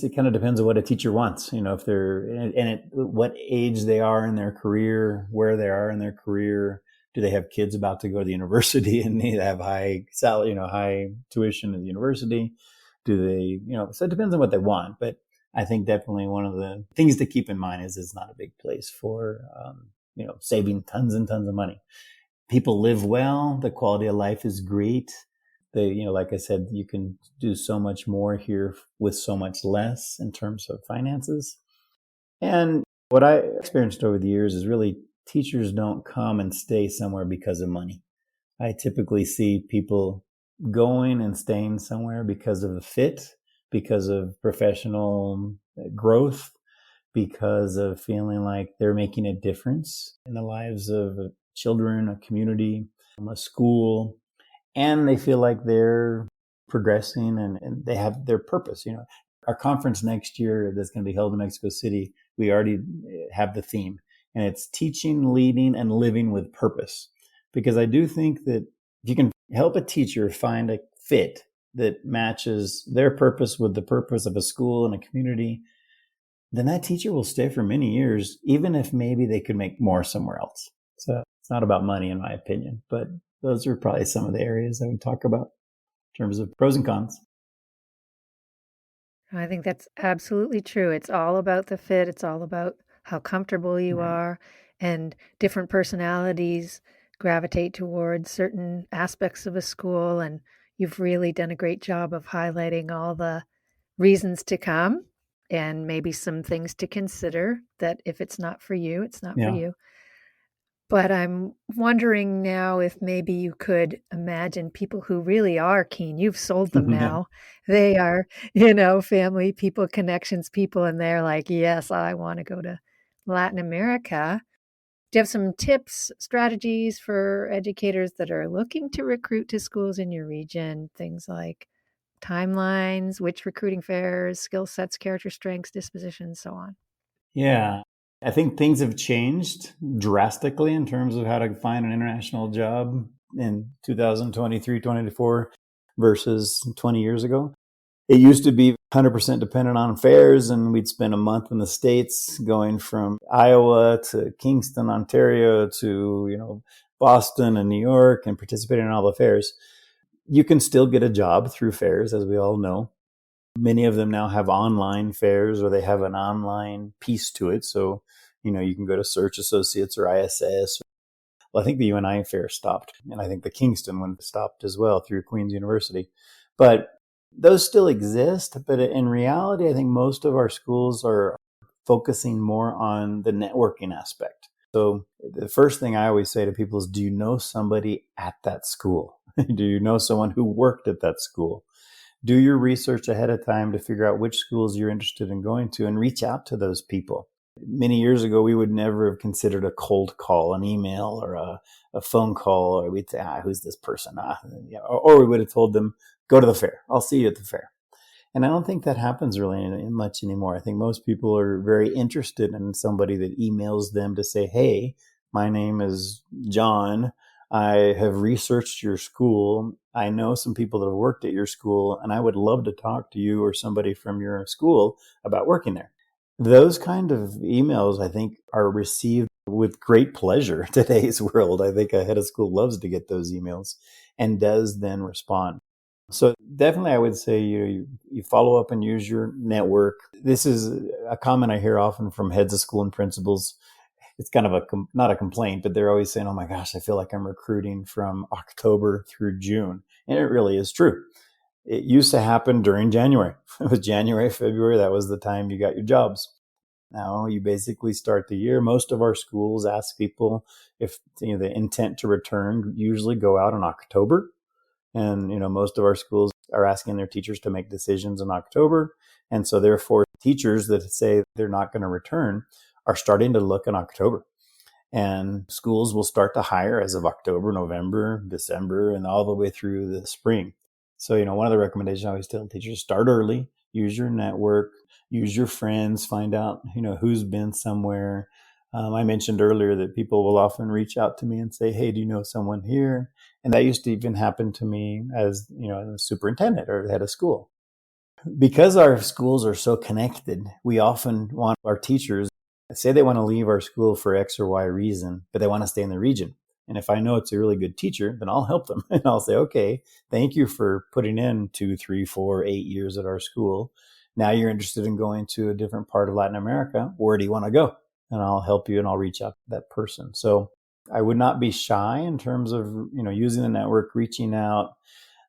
It kind of depends on what a teacher wants, if they're what age they are in their career, where they are in their career. Do they have kids about to go to the university and need to have high salary, high tuition at the university? Do they, so it depends on what they want. But I think definitely one of the things to keep in mind is it's not a big place for, saving tons and tons of money. People live well. The quality of life is great. Like I said, you can do so much more here with so much less in terms of finances. And what I experienced over the years is really teachers don't come and stay somewhere because of money. I typically see people going and staying somewhere because of the fit, because of professional growth, because of feeling like they're making a difference in the lives of children, a community, a school, and they feel like they're progressing and they have their purpose. Our conference next year that's going to be held in Mexico City, we already have the theme, and it's teaching, leading, and living with purpose. Because I do think that if you can help a teacher find a fit that matches their purpose with the purpose of a school and a community, then that teacher will stay for many years, even if maybe they could make more somewhere else. So it's not about money, in my opinion, but those are probably some of the areas I would talk about in terms of pros and cons. I think that's absolutely true. It's all about the fit. It's all about how comfortable you Right. are, and different personalities gravitate towards certain aspects of a school. And you've really done a great job of highlighting all the reasons to come and maybe some things to consider, that if it's not for you, it's not for Yeah. you. But I'm wondering now if maybe you could imagine people who really are keen. You've sold them Yeah. now. They are, family people, connections people, and they're like, yes, I want to go to Latin America. Do you have some tips, strategies for educators that are looking to recruit to schools in your region? Things like timelines, which recruiting fairs, skill sets, character strengths, dispositions, so on. Yeah. I think things have changed drastically in terms of how to find an international job in 2023, 2024 versus 20 years ago. It used to be 100% dependent on fairs, and we'd spend a month in the States going from Iowa to Kingston, Ontario to, Boston and New York and participating in all the fairs. You can still get a job through fairs, as we all know. Many of them now have online fairs, or they have an online piece to it. So, you can go to Search Associates or ISS. Well, I think the UNI fair stopped, and I think the Kingston one stopped as well through Queen's University. But those still exist. But in reality, I think most of our schools are focusing more on the networking aspect. So the first thing I always say to people is, do you know somebody at that school? Do you know someone who worked at that school? Do your research ahead of time to figure out which schools you're interested in going to and reach out to those people. Many years ago, we would never have considered a cold call, an email, or a phone call, or we'd say, who's this person? Or we would have told them, go to the fair. I'll see you at the fair. And I don't think that happens really much anymore. I think most people are very interested in somebody that emails them to say, hey, my name is John. I have researched your school. I know some people that have worked at your school, and I would love to talk to you or somebody from your school about working there. Those kind of emails, I think, are received with great pleasure in today's world. I think a head of school loves to get those emails and does then respond. So definitely, I would say you follow up and use your network. This is a comment I hear often from heads of school and principals. It's kind of not a complaint, but they're always saying, oh my gosh, I feel like I'm recruiting from October through June. And it really is true. It used to happen during January. It was January, February. That was the time you got your jobs. Now you basically start the year. Most of our schools ask people if the intent to return usually go out in October. And, most of our schools are asking their teachers to make decisions in October. And so therefore, teachers that say they're not going to return are starting to look in October. And schools will start to hire as of October, November, December, and all the way through the spring. So, one of the recommendations I always tell teachers, start early, use your network, use your friends, find out, who's been somewhere. I mentioned earlier that people will often reach out to me and say, hey, do you know someone here? And that used to even happen to me as, a superintendent or head of school. Because our schools are so connected, we often want our teachers, say they want to leave our school for X or Y reason, but they want to stay in the region. And if I know it's a really good teacher, then I'll help them. And I'll say, okay, thank you for putting in 2, 3, 4, 8 years at our school. Now you're interested in going to a different part of Latin America. Where do you want to go? And I'll help you and I'll reach out to that person. So I would not be shy in terms of, using the network, reaching out.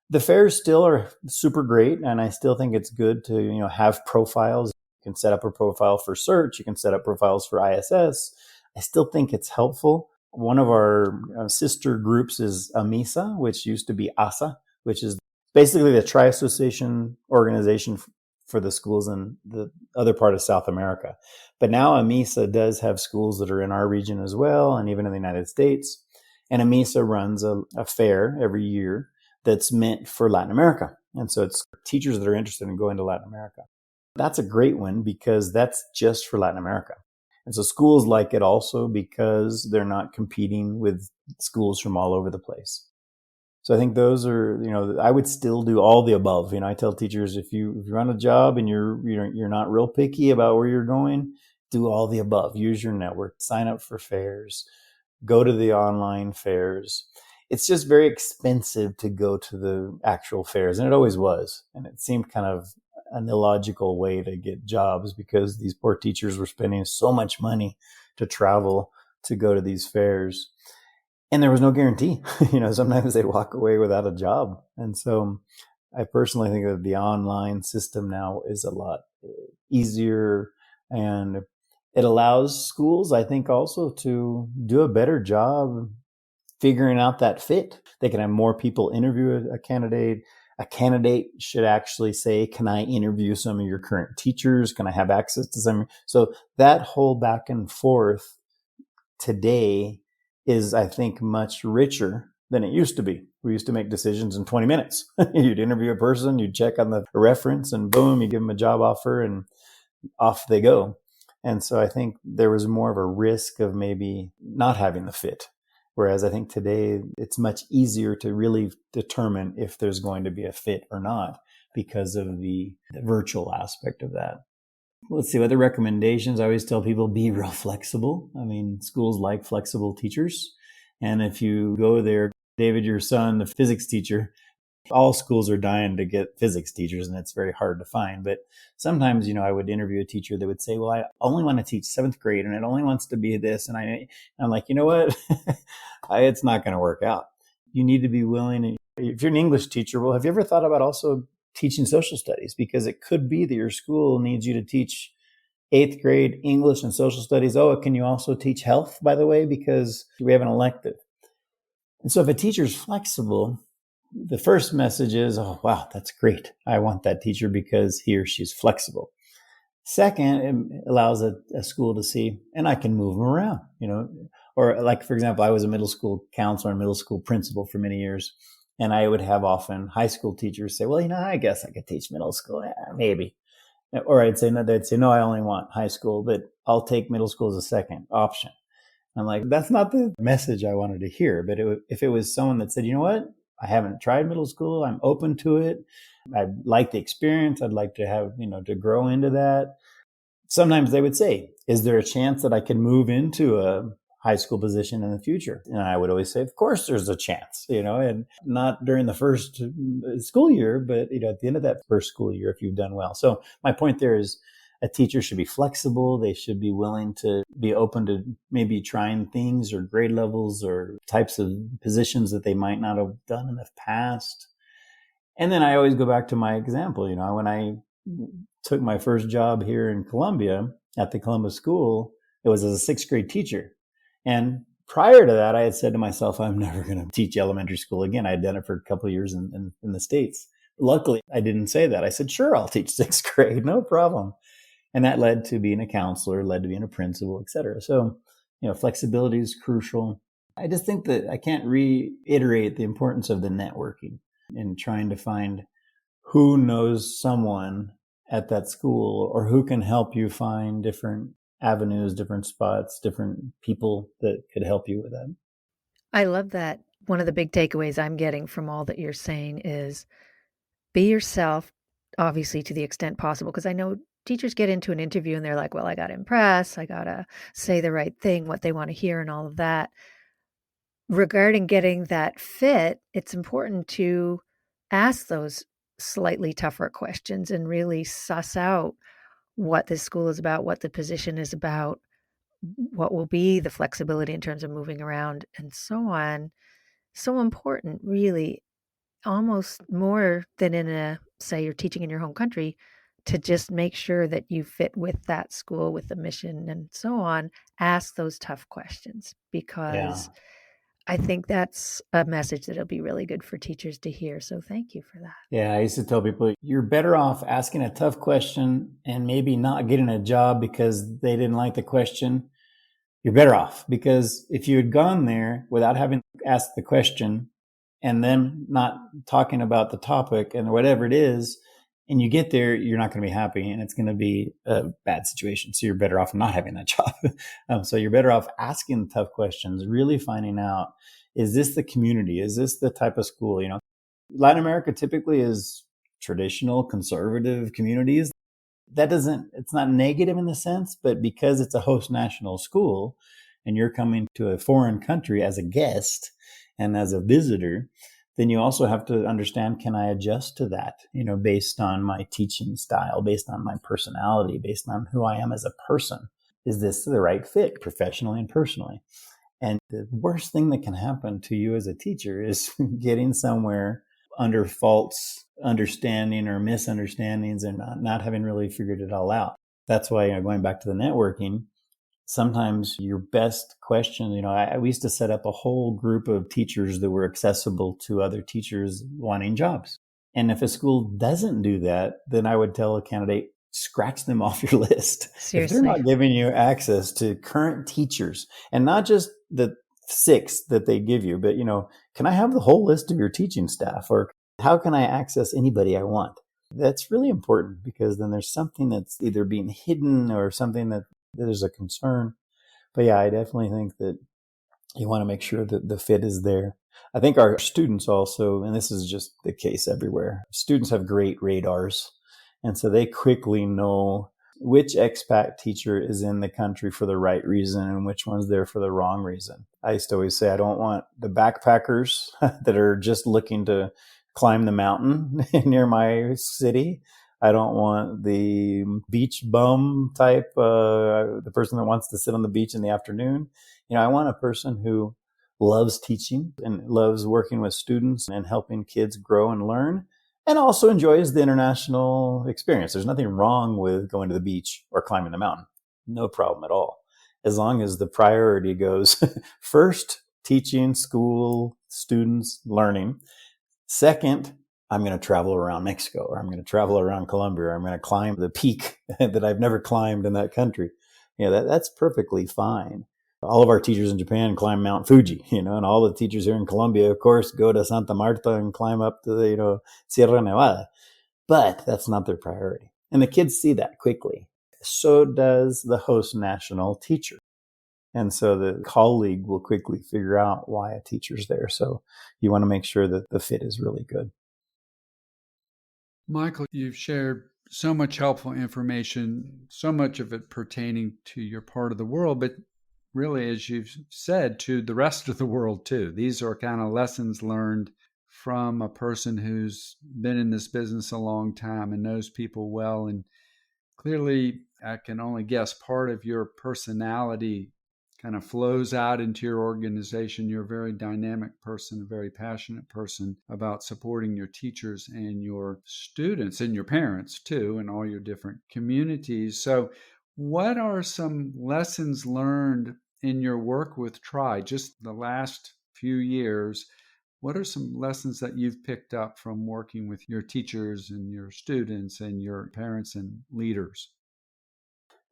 The fairs still are super great. And I still think it's good to, have profiles. You can set up a profile for search. You can set up profiles for ISS. I still think it's helpful. One of our sister groups is AMISA, which used to be ASA, which is basically the Tri-Association organization for the schools in the other part of South America. But now AMISA does have schools that are in our region as well, and even in the United States. And AMISA runs a fair every year that's meant for Latin America. And so it's teachers that are interested in going to Latin America. That's a great one because that's just for Latin America. And so schools like it also because they're not competing with schools from all over the place. So I think those are, I would still do all the above. I tell teachers, if you're on a job and you're not real picky about where you're going, do all the above. Use your network, sign up for fairs, go to the online fairs. It's just very expensive to go to the actual fairs, and it always was. And it seemed kind of an illogical way to get jobs because these poor teachers were spending so much money to travel to go to these fairs. And there was no guarantee. Sometimes they'd walk away without a job. And so I personally think that the online system now is a lot easier, and it allows schools, I think, also to do a better job figuring out that fit. They can have more people interview a candidate. A candidate should actually say, can I interview some of your current teachers? Can I have access to some? So that whole back and forth today is, I think, much richer than it used to be. We used to make decisions in 20 minutes. You'd interview a person, you'd check on the reference, and boom, you give them a job offer and off they go. And so I think there was more of a risk of maybe not having the fit. Whereas I think today it's much easier to really determine if there's going to be a fit or not because of the virtual aspect of that. Let's see, other recommendations. I always tell people be real flexible. I mean, schools like flexible teachers. And if you go there, David, your son, the physics teacher, all schools are dying to get physics teachers, and it's very hard to find. But sometimes, I would interview a teacher that would say, well, I only want to teach 7th grade and it only wants to be this. And I'm like, you know what? It's not going to work out. You need to be willing. If you're an English teacher, well, have you ever thought about also teaching social studies? Because it could be that your school needs you to teach 8th grade English and social studies. Oh, can you also teach health, by the way, because we have an elective? And so if a teacher's flexible, the first message is, oh, wow, that's great. I want that teacher because he or she's flexible. Second, it allows a school to see, and I can move them around, or like, for example, I was a middle school counselor and middle school principal for many years. And I would have often high school teachers say, well, I guess I could teach middle school. Yeah, maybe. Or they'd say, no, I only want high school, but I'll take middle school as a second option. I'm like, that's not the message I wanted to hear. But if it was someone that said, you know what? I haven't tried middle school. I'm open to it. I like the experience. I'd like to have, to grow into that. Sometimes they would say, is there a chance that I can move into a high school position in the future? And I would always say, of course there's a chance, and not during the first school year, but, at the end of that first school year, if you've done well. So my point there is a teacher should be flexible. They should be willing to be open to maybe trying things or grade levels or types of positions that they might not have done in the past. And then I always go back to my example, when I took my first job here in Colombia at the Columbus School, it was as a 6th grade teacher. And prior to that, I had said to myself, I'm never going to teach elementary school again. I had done it for a couple of years in the States. Luckily, I didn't say that. I said, sure, I'll teach 6th grade, no problem. And that led to being a counselor, led to being a principal, et cetera. So, flexibility is crucial. I just think that I can't reiterate the importance of the networking and trying to find who knows someone at that school or who can help you find different avenues, different spots, different people that could help you with that. I love that. One of the big takeaways I'm getting from all that you're saying is be yourself, obviously, to the extent possible, because I know teachers get into an interview and they're like, well, I got to impress, I got to say the right thing, what they want to hear and all of that. Regarding getting that fit, it's important to ask those slightly tougher questions and really suss out what this school is about, what the position is about, what will be the flexibility in terms of moving around, and so on. So important, really, almost more than in say you're teaching in your home country, to just make sure that you fit with that school, with the mission and so on. Ask those tough questions, Yeah. because I think that's a message that'll be really good for teachers to hear. So thank you for that. Yeah, I used to tell people you're better off asking a tough question and maybe not getting a job because they didn't like the question. You're better off, because if you had gone there without having asked the question and then not talking about the topic and whatever it is, and you get there, you're not going to be happy and it's going to be a bad situation. So you're better off not having that job. So you're better off asking the tough questions, really finding out, is this the community? Is this the type of school? Latin America typically is traditional conservative communities. It's not negative in the sense, but because it's a host national school and you're coming to a foreign country as a guest and as a visitor, then you also have to understand, can I adjust to that, based on my teaching style, based on my personality, based on who I am as a person? Is this the right fit professionally and personally? And the worst thing that can happen to you as a teacher is getting somewhere under false understanding or misunderstandings and not having really figured it all out. That's why, going back to the networking, sometimes your best question, we used to set up a whole group of teachers that were accessible to other teachers wanting jobs. And if a school doesn't do that, then I would tell a candidate, scratch them off your list. Seriously. If they're not giving you access to current teachers, and not just the 6 that they give you, but, can I have the whole list of your teaching staff? Or how can I access anybody I want? That's really important, because then there's something that's either being hidden or something that there's a concern. But yeah, I definitely think that you want to make sure that the fit is there. I think our students also, and this is just the case everywhere, students have great radars. And so they quickly know which expat teacher is in the country for the right reason and which one's there for the wrong reason. I used to always say, I don't want the backpackers that are just looking to climb the mountain near my city. I don't want the beach bum type, the person that wants to sit on the beach in the afternoon. I want a person who loves teaching and loves working with students and helping kids grow and learn, and also enjoys the international experience. There's nothing wrong with going to the beach or climbing the mountain. No problem at all. As long as the priority goes first, teaching, school, students, learning. Second, I'm going to travel around Mexico, or I'm going to travel around Colombia, or I'm going to climb the peak that I've never climbed in that country. That's perfectly fine. All of our teachers in Japan climb Mount Fuji, and all the teachers here in Colombia, of course, go to Santa Marta and climb up to the, Sierra Nevada. But that's not their priority. And the kids see that quickly. So does the host national teacher. And so the colleague will quickly figure out why a teacher's there. So you want to make sure that the fit is really good. Michael, you've shared so much helpful information, so much of it pertaining to your part of the world, but really, as you've said, to the rest of the world too. These are kind of lessons learned from a person who's been in this business a long time and knows people well. And clearly, I can only guess part of your personality kind of flows out into your organization. You're a very dynamic person, a very passionate person about supporting your teachers and your students and your parents too, and all your different communities. So what are some lessons learned in your work with TRI, just the last few years? What are some lessons that you've picked up from working with your teachers and your students and your parents and leaders?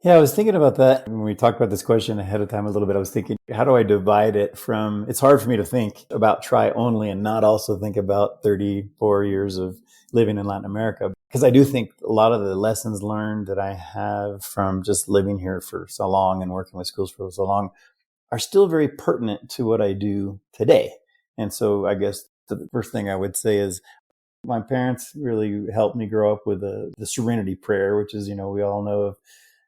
Yeah, I was thinking about that when we talked about this question ahead of time a little bit. I was thinking, how do I divide it from, it's hard for me to think about TRI only and not also think about 34 years of living in Latin America. Because I do think a lot of the lessons learned that I have from just living here for so long and working with schools for so long are still very pertinent to what I do today. And so I guess the first thing I would say is my parents really helped me grow up with the serenity prayer, which is, we all know of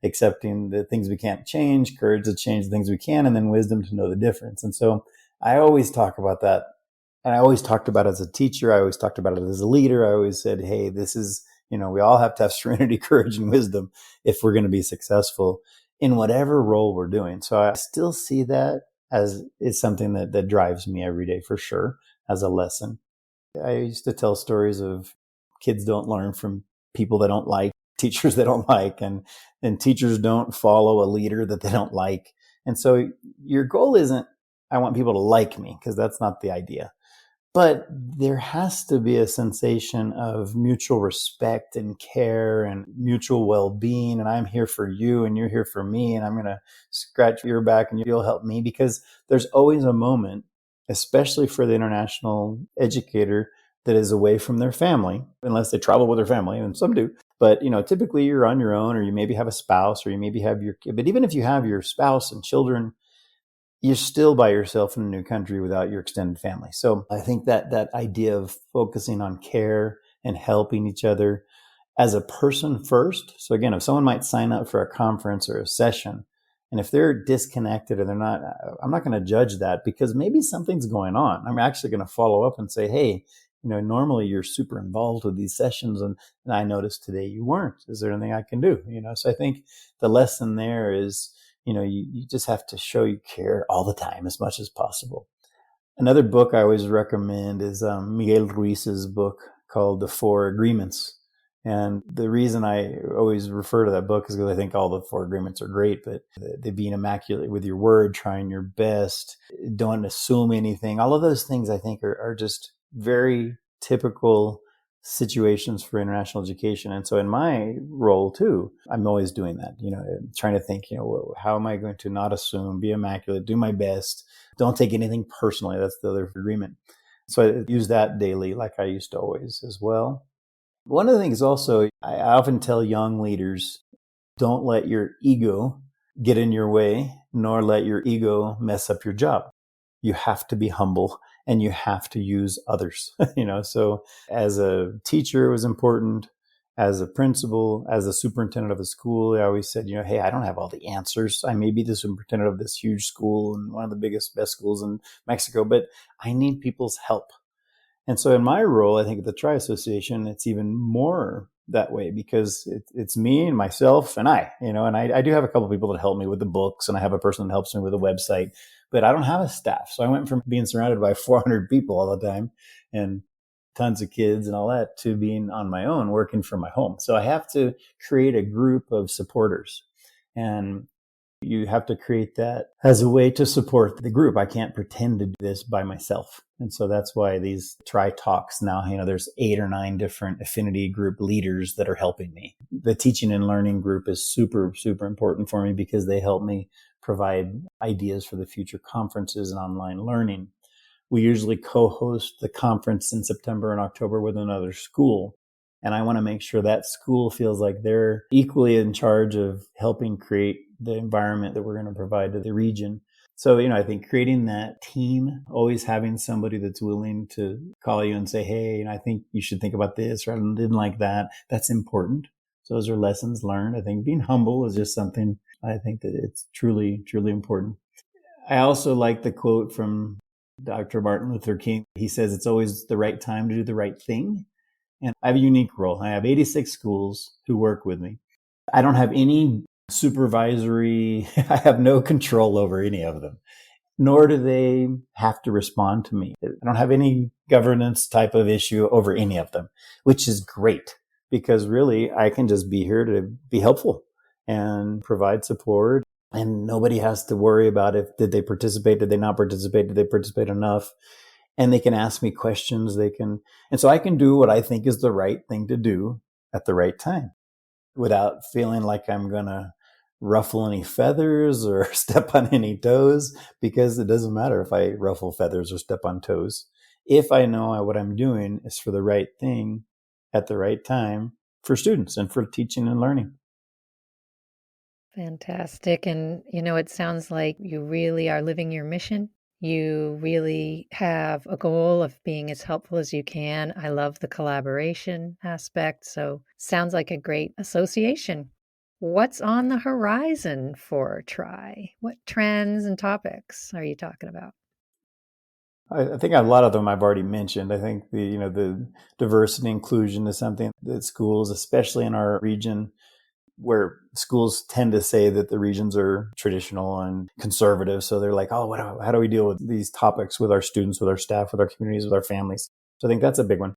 accepting the things we can't change, courage to change the things we can, and then wisdom to know the difference. And so I always talk about that And I always talked about it as a teacher. I always talked about it as a leader. I always said, hey, this is, we all have to have serenity, courage, and wisdom if we're going to be successful in whatever role we're doing. So I still see that as it's something that drives me every day for sure as a lesson. I used to tell stories of kids don't learn from people they don't like, teachers they don't like, and teachers don't follow a leader that they don't like. And so your goal isn't, I want people to like me, because that's not the idea. But there has to be a sensation of mutual respect and care and mutual well-being. And I'm here for you and you're here for me. And I'm going to scratch your back and you'll help me, because there's always a moment, especially for the international educator, that is away from their family, unless they travel with their family, and some do. But, typically you're on your own, or you maybe have a spouse, or you maybe have your kid. But even if you have your spouse and children, you're still by yourself in a new country without your extended family. So I think that idea of focusing on care and helping each other as a person first. So again, if someone might sign up for a conference or a session, and if they're disconnected or they're not, I'm not going to judge that, because maybe something's going on. I'm actually going to follow up and say, hey, normally you're super involved with these sessions, and I noticed today you weren't. Is there anything I can do? So I think the lesson there is, you just have to show you care all the time as much as possible. Another book I always recommend is Miguel Ruiz's book called The Four Agreements. And the reason I always refer to that book is because I think all the four agreements are great, but the being immaculate with your word, trying your best, don't assume anything. All of those things I think are just very typical situations for international education. And so in my role too, I'm always doing that, trying to think, how am I going to not assume, be immaculate, do my best, don't take anything personally. That's the other agreement. So I use that daily, like I used to always as well. One of the things also, I often tell young leaders, don't let your ego get in your way, nor let your ego mess up your job. You have to be humble and you have to use others, so as a teacher, it was important. As a principal, as a superintendent of a school, I always said, hey, I don't have all the answers. I may be the superintendent of this huge school and one of the best schools in Mexico, but I need people's help. And so in my role, I think at the Tri Association, it's even more that way, because it's me and myself and and I do have a couple of people that help me with the books, and I have a person that helps me with the website, but I don't have a staff. So I went from being surrounded by 400 people all the time and tons of kids and all that to being on my own, working from my home. So I have to create a group of supporters, and you have to create that as a way to support the group. I can't pretend to do this by myself. And so that's why these Tri Talks now, there's 8 or 9 different affinity group leaders that are helping me. The teaching and learning group is super, super important for me, because they help me provide ideas for the future conferences and online learning. We usually co-host the conference in September and October with another school. And I want to make sure that school feels like they're equally in charge of helping create the environment that we're going to provide to the region. So, I think creating that team, always having somebody that's willing to call you and say, hey, I think you should think about this, or I didn't like that. That's important. So those are lessons learned. I think being humble is just something I think that it's truly, truly important. I also like the quote from Dr. Martin Luther King. He says, it's always the right time to do the right thing. And I have a unique role. I have 86 schools who work with me. I don't have any supervisory, I have no control over any of them, nor do they have to respond to me. I don't have any governance type of issue over any of them, which is great, because really I can just be here to be helpful and provide support. And nobody has to worry about did they participate? Did they not participate? Did they participate enough? And they can ask me questions. And so I can do what I think is the right thing to do at the right time, without feeling like I'm going to ruffle any feathers or step on any toes, because it doesn't matter if I ruffle feathers or step on toes. If I know what I'm doing is for the right thing at the right time for students and for teaching and learning. Fantastic. And, it sounds like you really are living your mission. You really have a goal of being as helpful as you can. I love the collaboration aspect. So sounds like a great association. What's on the horizon for Tri? What trends and topics are you talking about? I think a lot of them I've already mentioned. I think the diversity inclusion is something that schools, especially in our region, where schools tend to say that the regions are traditional and conservative. So they're like, oh, how do we deal with these topics with our students, with our staff, with our communities, with our families? So I think that's a big one.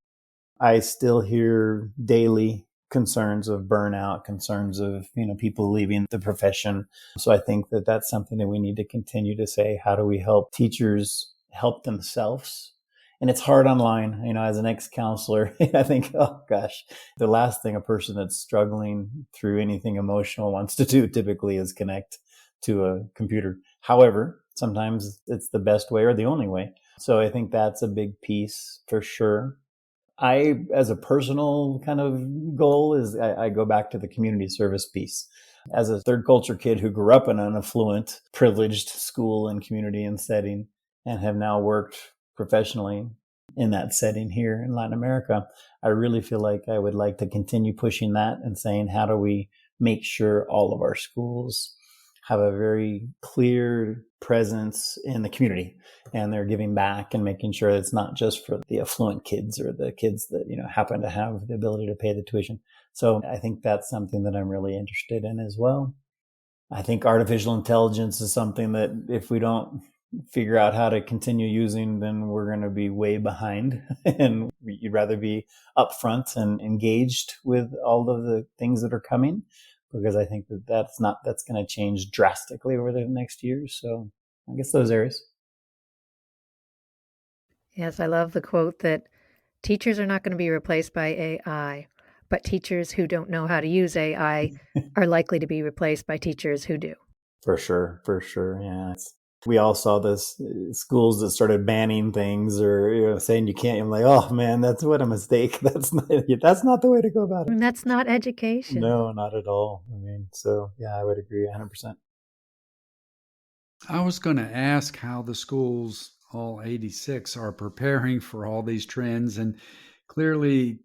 I still hear daily concerns of burnout, concerns of, people leaving the profession. So I think that that's something that we need to continue to say, how do we help teachers help themselves? And it's hard online, as an ex-counselor, I think, oh gosh, the last thing a person that's struggling through anything emotional wants to do typically is connect to a computer. However, sometimes it's the best way or the only way. So I think that's a big piece for sure. As a personal kind of goal, is I go back to the community service piece. As a third culture kid who grew up in an affluent, privileged school and community and setting, and have now worked professionally in that setting here in Latin America, I really feel like I would like to continue pushing that and saying, how do we make sure all of our schools have a very clear presence in the community, and they're giving back and making sure it's not just for the affluent kids or the kids that happen to have the ability to pay the tuition. So I think that's something that I'm really interested in as well. I think artificial intelligence is something that if we don't figure out how to continue using, then we're going to be way behind. And you'd rather be upfront and engaged with all of the things that are coming, because I think that's going to change drastically over the next years. So I guess those areas. Yes, I love the quote that teachers are not going to be replaced by AI, but teachers who don't know how to use AI are likely to be replaced by teachers who do. For sure. Yeah. We all saw this schools that started banning things or saying you can't. I'm like, oh man, what a mistake. That's not the way to go about it. And that's not education. No, not at all. So yeah, I would agree 100%. I was going to ask how the schools, all 86, are preparing for all these trends, and clearly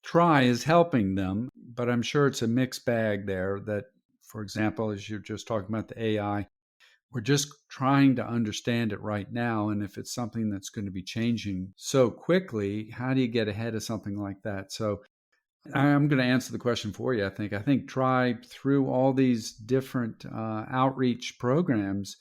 Try is helping them, but I'm sure it's a mixed bag there that, for example, as you're just talking about the AI, we're just trying to understand it right now. And if it's something that's going to be changing so quickly, how do you get ahead of something like that? So I'm going to answer the question for you. I think Try, through all these different outreach programs,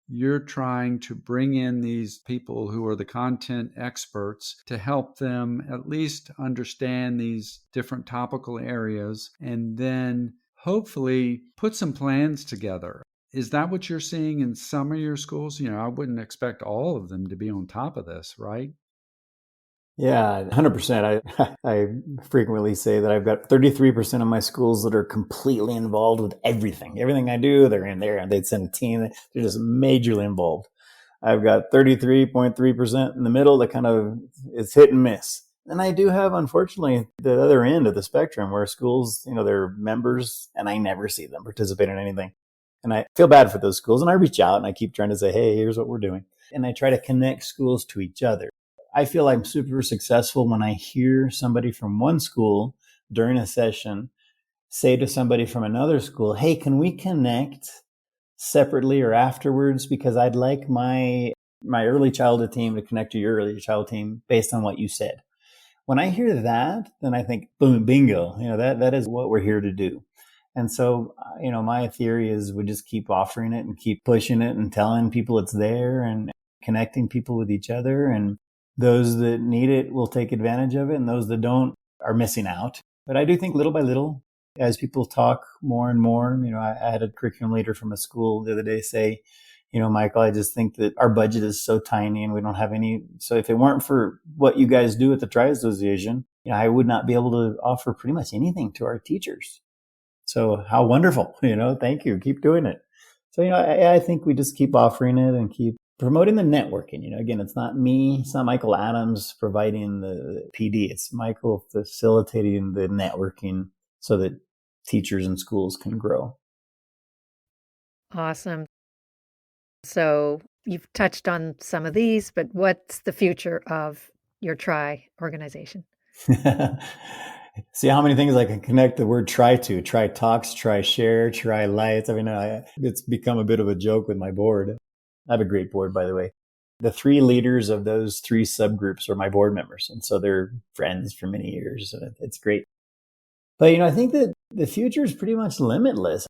you're trying to bring in these people who are the content experts to help them at least understand these different topical areas, and then hopefully put some plans together. Is that what you're seeing in some of your schools? I wouldn't expect all of them to be on top of this, right? Yeah, 100%. I frequently say that I've got 33% of my schools that are completely involved with everything. Everything I do, they're in there, and they'd send a team. They're just majorly involved. I've got 33.3% in the middle that kind of is hit and miss. And I do have, unfortunately, the other end of the spectrum where schools, they're members and I never see them participate in anything. And I feel bad for those schools, and I reach out and I keep trying to say, hey, here's what we're doing. And I try to connect schools to each other. I feel I'm super successful when I hear somebody from one school during a session say to somebody from another school, hey, can we connect separately or afterwards? Because I'd like my early childhood team to connect to your early childhood team based on what you said. When I hear that, then I think, boom, bingo, that is what we're here to do. And so, my theory is we just keep offering it and keep pushing it and telling people it's there and connecting people with each other. And those that need it will take advantage of it, and those that don't are missing out. But I do think little by little, as people talk more and more, I had a curriculum leader from a school the other day say, Michael, I just think that our budget is so tiny and we don't have any. So if it weren't for what you guys do at the Tri Association, I would not be able to offer pretty much anything to our teachers. So how wonderful, thank you. Keep doing it. So, I think we just keep offering it and keep promoting the networking. Again, it's not me, it's not Michael Adams providing the PD. It's Michael facilitating the networking so that teachers and schools can grow. Awesome. So you've touched on some of these, but what's the future of your Try organization? See how many things I can connect the word try to. Try talks, try share, try lights. It's become a bit of a joke with my board. I have a great board, by the way. The three leaders of those three subgroups are my board members. And so they're friends for many years. It's great. But, I think that the future is pretty much limitless.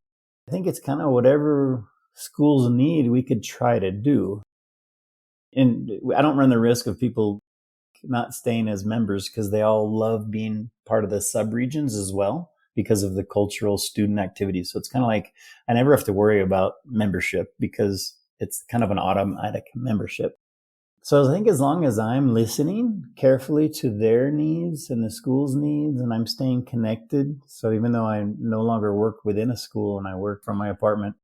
I think it's kind of whatever schools need, we could try to do. And I don't run the risk of people not staying as members because they all love being part of the subregions as well because of the cultural student activities. So it's kind of like I never have to worry about membership because it's kind of an automatic membership. So I think as long as I'm listening carefully to their needs and the school's needs and I'm staying connected. So even though I no longer work within a school and I work from my apartment,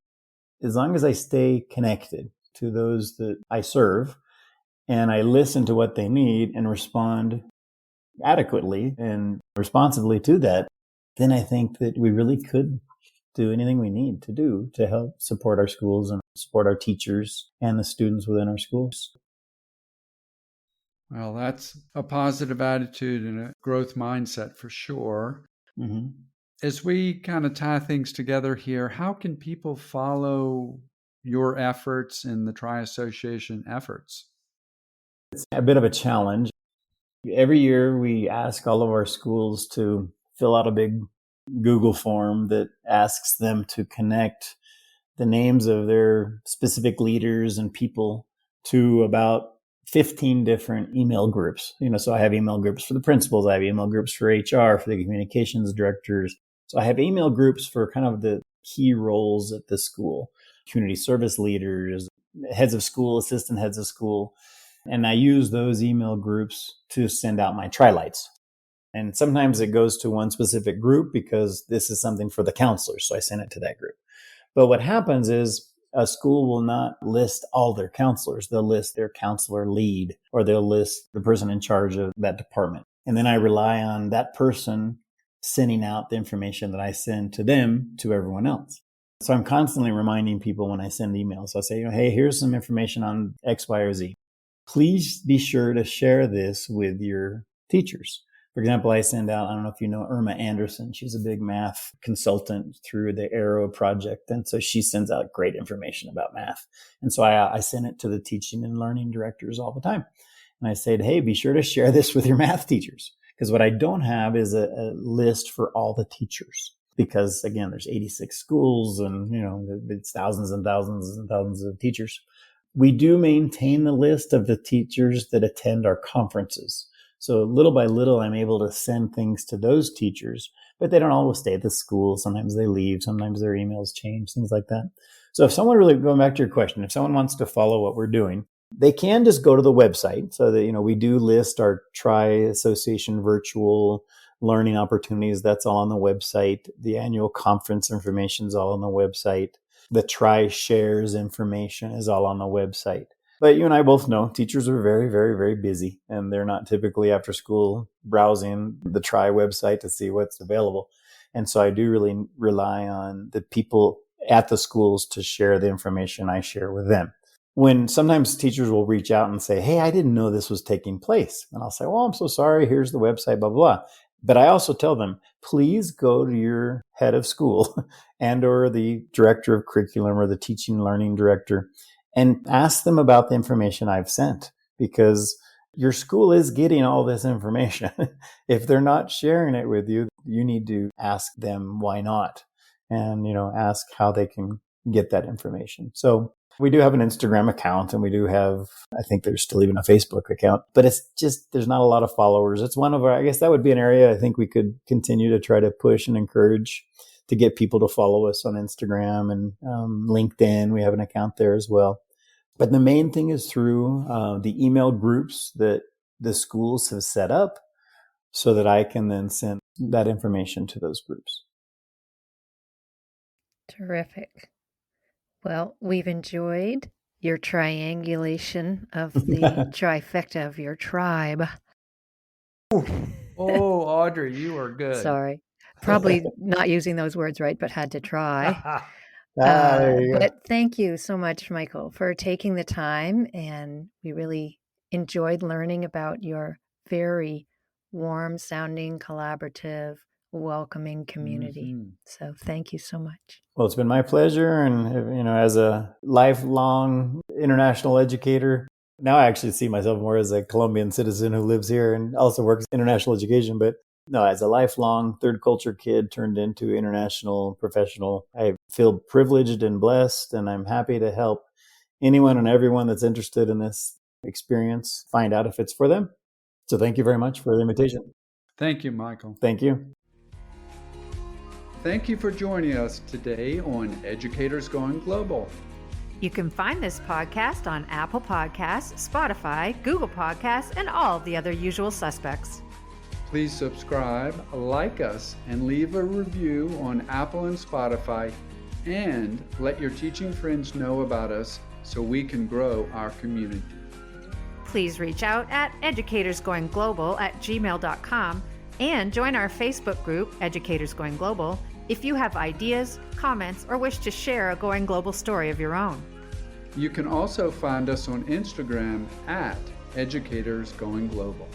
as long as I stay connected to those that I serve and I listen to what they need and respond adequately and responsibly to that, then I think that we really could do anything we need to do to help support our schools and support our teachers and the students within our schools. Well, that's a positive attitude and a growth mindset for sure. Mm-hmm. As we kind of tie things together here, how can people follow your efforts and the Tri Association efforts? It's a bit of a challenge. Every year we ask all of our schools to fill out a big Google form that asks them to connect the names of their specific leaders and people to about 15 different email groups. So I have email groups for the principals. I have email groups for HR, for the communications directors. So I have email groups for kind of the key roles at the school, community service leaders, heads of school, assistant heads of school. And I use those email groups to send out my tri-lights. And sometimes it goes to one specific group because this is something for the counselors. So I send it to that group. But what happens is a school will not list all their counselors. They'll list their counselor lead, or they'll list the person in charge of that department. And then I rely on that person sending out the information that I send to them to everyone else. So I'm constantly reminding people when I send emails. I say, hey, here's some information on X, Y, or Z. Please be sure to share this with your teachers. For example, I send out, I don't know if you know Irma Anderson. She's a big math consultant through the Arrow project. And so she sends out great information about math. And so I send it to the teaching and learning directors all the time. And I said, hey, be sure to share this with your math teachers. Because what I don't have is a list for all the teachers. Because again, there's 86 schools and, it's thousands and thousands and thousands of teachers. We do maintain the list of the teachers that attend our conferences. So little by little, I'm able to send things to those teachers, but they don't always stay at the school. Sometimes they leave. Sometimes their emails change, things like that. So if someone really, going back to your question, if someone wants to follow what we're doing, they can just go to the website. So that, we do list our Tri Association virtual learning opportunities. That's all on the website. The annual conference information is all on the website. The Tri Shares information is all on the website. But you and I both know teachers are very, very, very busy, and they're not typically after school browsing the Tri website to see what's available. And so I do really rely on the people at the schools to share the information I share with them. When sometimes teachers will reach out and say, hey, I didn't know this was taking place. And I'll say, well, I'm so sorry. Here's the website, blah, blah, blah. But I also tell them, please go to your head of school and or the director of curriculum or the teaching and learning director and ask them about the information I've sent, because your school is getting all this information. If they're not sharing it with you, you need to ask them why not, and ask how they can get that information. So we do have an Instagram account, and we do have, I think there's still even a Facebook account, but it's just, there's not a lot of followers. It's one of our, I guess that would be an area I think we could continue to try to push and encourage to get people to follow us on Instagram and LinkedIn. We have an account there as well. But the main thing is through the email groups that the schools have set up so that I can then send that information to those groups. Terrific. Well, we've enjoyed your triangulation of the trifecta of your tribe. Oh, Audrey, you are good. Sorry. Probably not using those words right, but had to try. There you go. But thank you so much, Michael, for taking the time. And we really enjoyed learning about your very warm sounding, collaborative, welcoming community. Mm-hmm. So thank you so much. Well, it's been my pleasure. And, as a lifelong international educator, Now I actually see myself more as a Colombian citizen who lives here and also works in international education. But no, as a lifelong third culture kid turned into international professional, I feel privileged and blessed, and I'm happy to help anyone and everyone that's interested in this experience find out if it's for them. So thank you very much for the invitation. Thank you, Michael. Thank you. Thank you for joining us today on Educators Going Global. You can find this podcast on Apple Podcasts, Spotify, Google Podcasts, and all the other usual suspects. Please subscribe, like us, and leave a review on Apple and Spotify, and let your teaching friends know about us so we can grow our community. Please reach out at educatorsgoingglobal@gmail.com and join our Facebook group, Educators Going Global, if you have ideas, comments, or wish to share a Going Global story of your own. You can also find us on Instagram at Educators Going Global.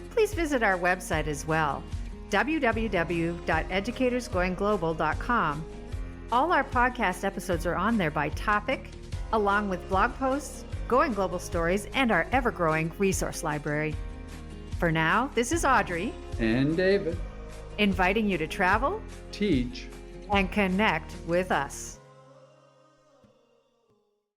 Please visit our website as well, www.educatorsgoingglobal.com. All our podcast episodes are on there by topic, along with blog posts, Going Global stories, and our ever-growing resource library. For now, this is Audrey And David. inviting you to travel Teach. and connect with us.